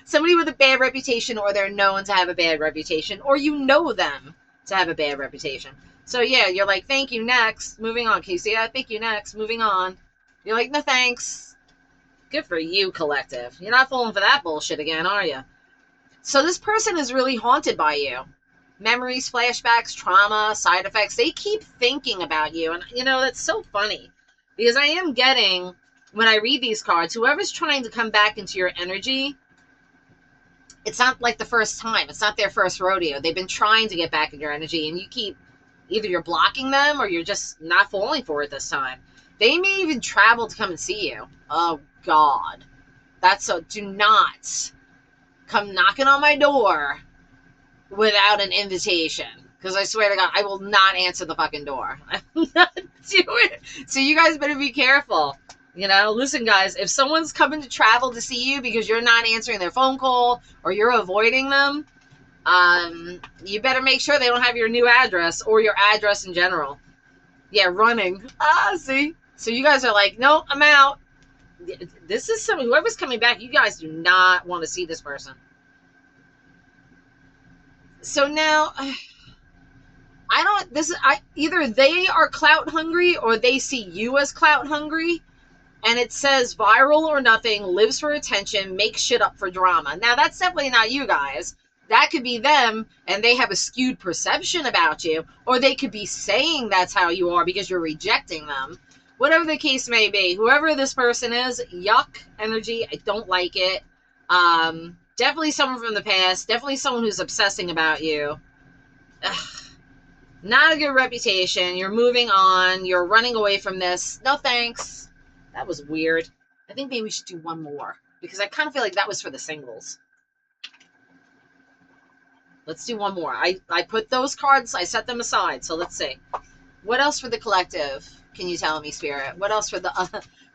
somebody with a bad reputation, or they're known to have a bad reputation, or them to have a bad reputation. So yeah, you're like, thank you, next. Moving on. Can you see that? Thank you, next. Moving on. You're like, no thanks. Good for you, collective. You're not falling for that bullshit again, are you? So this person is really haunted by you. Memories, flashbacks, trauma, side effects. They keep thinking about you. And, that's so funny. Because I am getting, when I read these cards, whoever's trying to come back into your energy, it's not like the first time. It's not their first rodeo. They've been trying to get back in your energy, and you keep, either you're blocking them or you're just not falling for it this time. They may even travel to come and see you. Oh, God. Do not come knocking on my door without an invitation. Because I swear to God, I will not answer the fucking door. I will not do it. So you guys better be careful. Listen, guys, if someone's coming to travel to see you because you're not answering their phone call or you're avoiding them, you better make sure they don't have your new address or your address in general. Yeah, running. See? So you guys are like, no, I'm out. This is whoever's coming back, you guys do not want to see this person. So now, either they are clout hungry or they see you as clout hungry. And it says viral or nothing, lives for attention, makes shit up for drama. Now, that's definitely not you guys. That could be them, and they have a skewed perception about you. Or they could be saying that's how you are because you're rejecting them. Whatever the case may be, whoever this person is, yuck energy. I don't like it. Definitely someone from the past. Definitely someone who's obsessing about you. Ugh. Not a good reputation. You're moving on. You're running away from this. No thanks. That was weird. I think maybe we should do one more because I kind of feel like that was for the singles. Let's do one more. I put those cards, I set them aside. So let's see. What else for the collective? Can you tell me, Spirit? What else for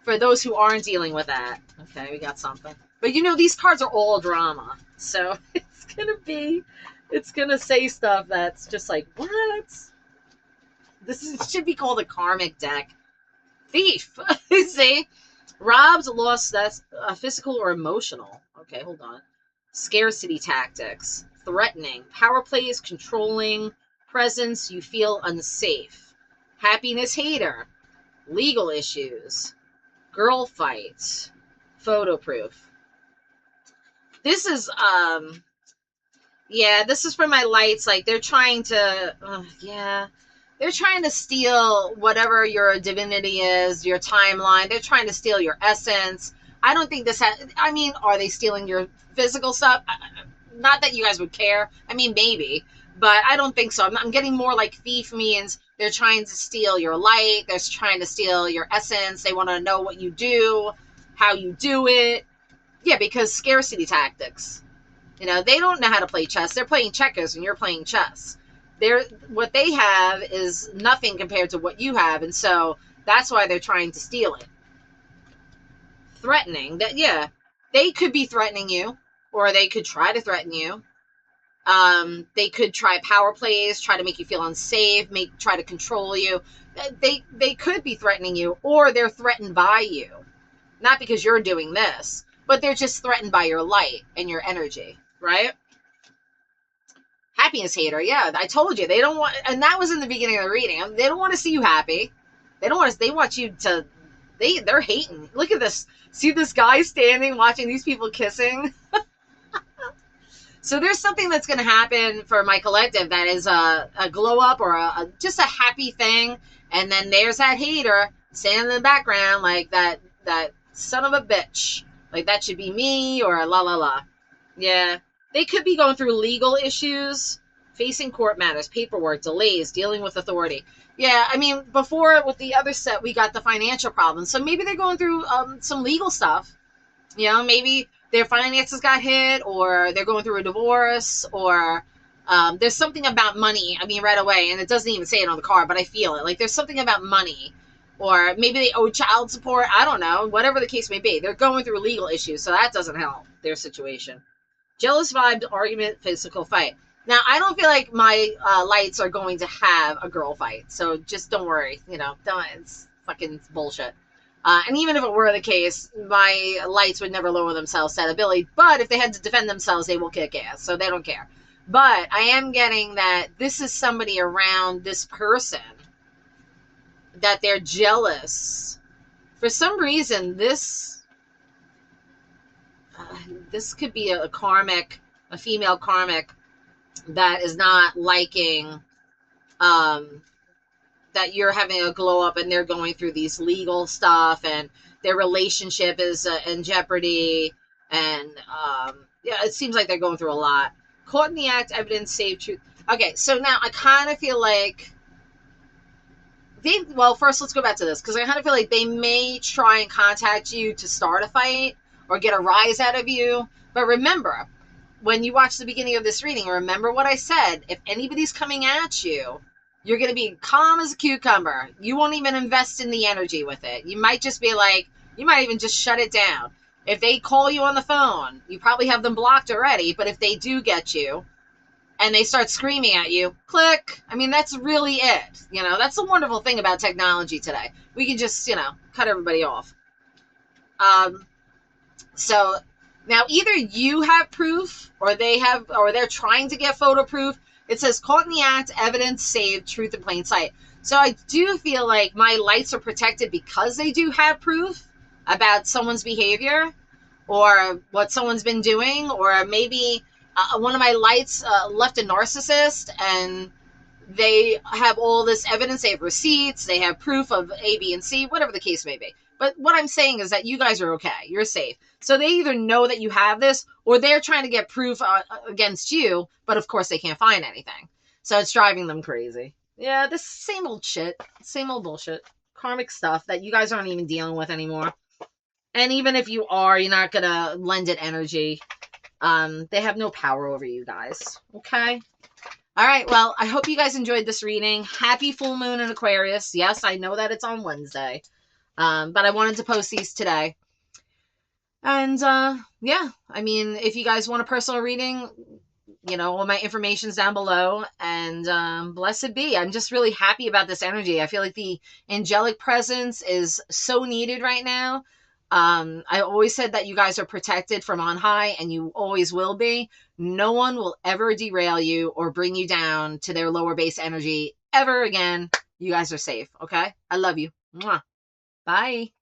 for those who aren't dealing with that? Okay, we got something. But these cards are all drama. So it's going to say stuff that's just like, what? Should be called a karmic deck. Thief. See? Robbed, lost, that's physical or emotional. Okay, hold on. Scarcity tactics. Threatening. Power plays, controlling. Presence, you feel unsafe. Happiness hater. Legal issues. Girl fight. Photo proof. This is, this is for my lights. Like, they're trying to, they're trying to steal whatever your divinity is, your timeline. They're trying to steal your essence. I don't think are they stealing your physical stuff? Not that you guys would care. I mean, maybe, but I don't think so. I'm getting more like thief means they're trying to steal your light. They're trying to steal your essence. They want to know what you do, how you do it. Yeah, because scarcity tactics. They don't know how to play chess. They're playing checkers and you're playing chess. What they have is nothing compared to what you have, and so that's why they're trying to steal it. Threatening. They could be threatening you, or they could try to threaten you. They could try power plays, try to make you feel unsafe, try to control you. They could be threatening you, or they're threatened by you. Not because you're doing this, but they're just threatened by your light and your energy, right? Happiness hater, yeah, I told you. They don't want, and that was in the beginning of the reading. They don't want to see you happy. They want you to, they're hating. Look at this. See this guy standing watching these people kissing? So there's something that's going to happen for my collective that is a glow up or just a happy thing. And then there's that hater standing in the background like that son of a bitch. Like that should be me or la la la. Yeah. They could be going through legal issues, facing court matters, paperwork, delays, dealing with authority. Yeah, I mean, before with the other set, we got the financial problems. So maybe they're going through some legal stuff. Maybe their finances got hit or they're going through a divorce or there's something about money. I mean, right away, and it doesn't even say it on the card, but I feel it. Like there's something about money or maybe they owe child support. I don't know. Whatever the case may be. They're going through legal issues, so that doesn't help their situation. Jealous vibe, argument, physical fight. Now, I don't feel like my lights are going to have a girl fight, so just don't worry. It's fucking bullshit. And even if it were the case, my lights would never lower themselves to that ability. But if they had to defend themselves, they will kick ass, so they don't care. But I am getting that this is somebody around this person that they're jealous. For some reason, this could be a female karmic that is not liking that you're having a glow up and they're going through these legal stuff and their relationship is in jeopardy and it seems like they're going through a lot. Caught in the act, evidence, save truth. Okay, so now I kind of feel like well, first let's go back to this, because I kind of feel like they may try and contact you to start a fight or get a rise out of you. But remember, when you watch the beginning of this reading, remember what I said. If anybody's coming at you, you're going to be calm as a cucumber. You won't even invest in the energy with it. You might just be like, you might even just shut it down. If they call you on the phone, you probably have them blocked already, but if they do get you and they start screaming at you, click. I mean, that's really it. You know, that's the wonderful thing about technology today. We can just, you know, cut everybody off. So now either you have proof or they have, or they're trying to get photo proof. It says caught in the act, evidence saved, truth in plain sight. So I do feel like my lights are protected because they do have proof about someone's behavior or what someone's been doing, or maybe one of my lights left a narcissist and they have all this evidence. They have receipts, they have proof of A, B, and C, whatever the case may be. But what I'm saying is that you guys are okay. You're safe. So they either know that you have this or they're trying to get proof against you, but of course they can't find anything. So it's driving them crazy. Yeah, this same old shit, same old bullshit. Karmic stuff that you guys aren't even dealing with anymore. And even if you are, you're not going to lend it energy. They have no power over you guys. Okay? All right, well, I hope you guys enjoyed this reading. Happy full moon in Aquarius. Yes, I know that it's on Wednesday. But I wanted to post these today. And, yeah, I mean, if you guys want a personal reading, you know, all my information's down below. And blessed be. I'm just really happy about this energy. I feel like the angelic presence is so needed right now. I always said that you guys are protected from on high, and you always will be. No one will ever derail you or bring you down to their lower base energy ever again. You guys are safe, okay? I love you. Mwah. Bye.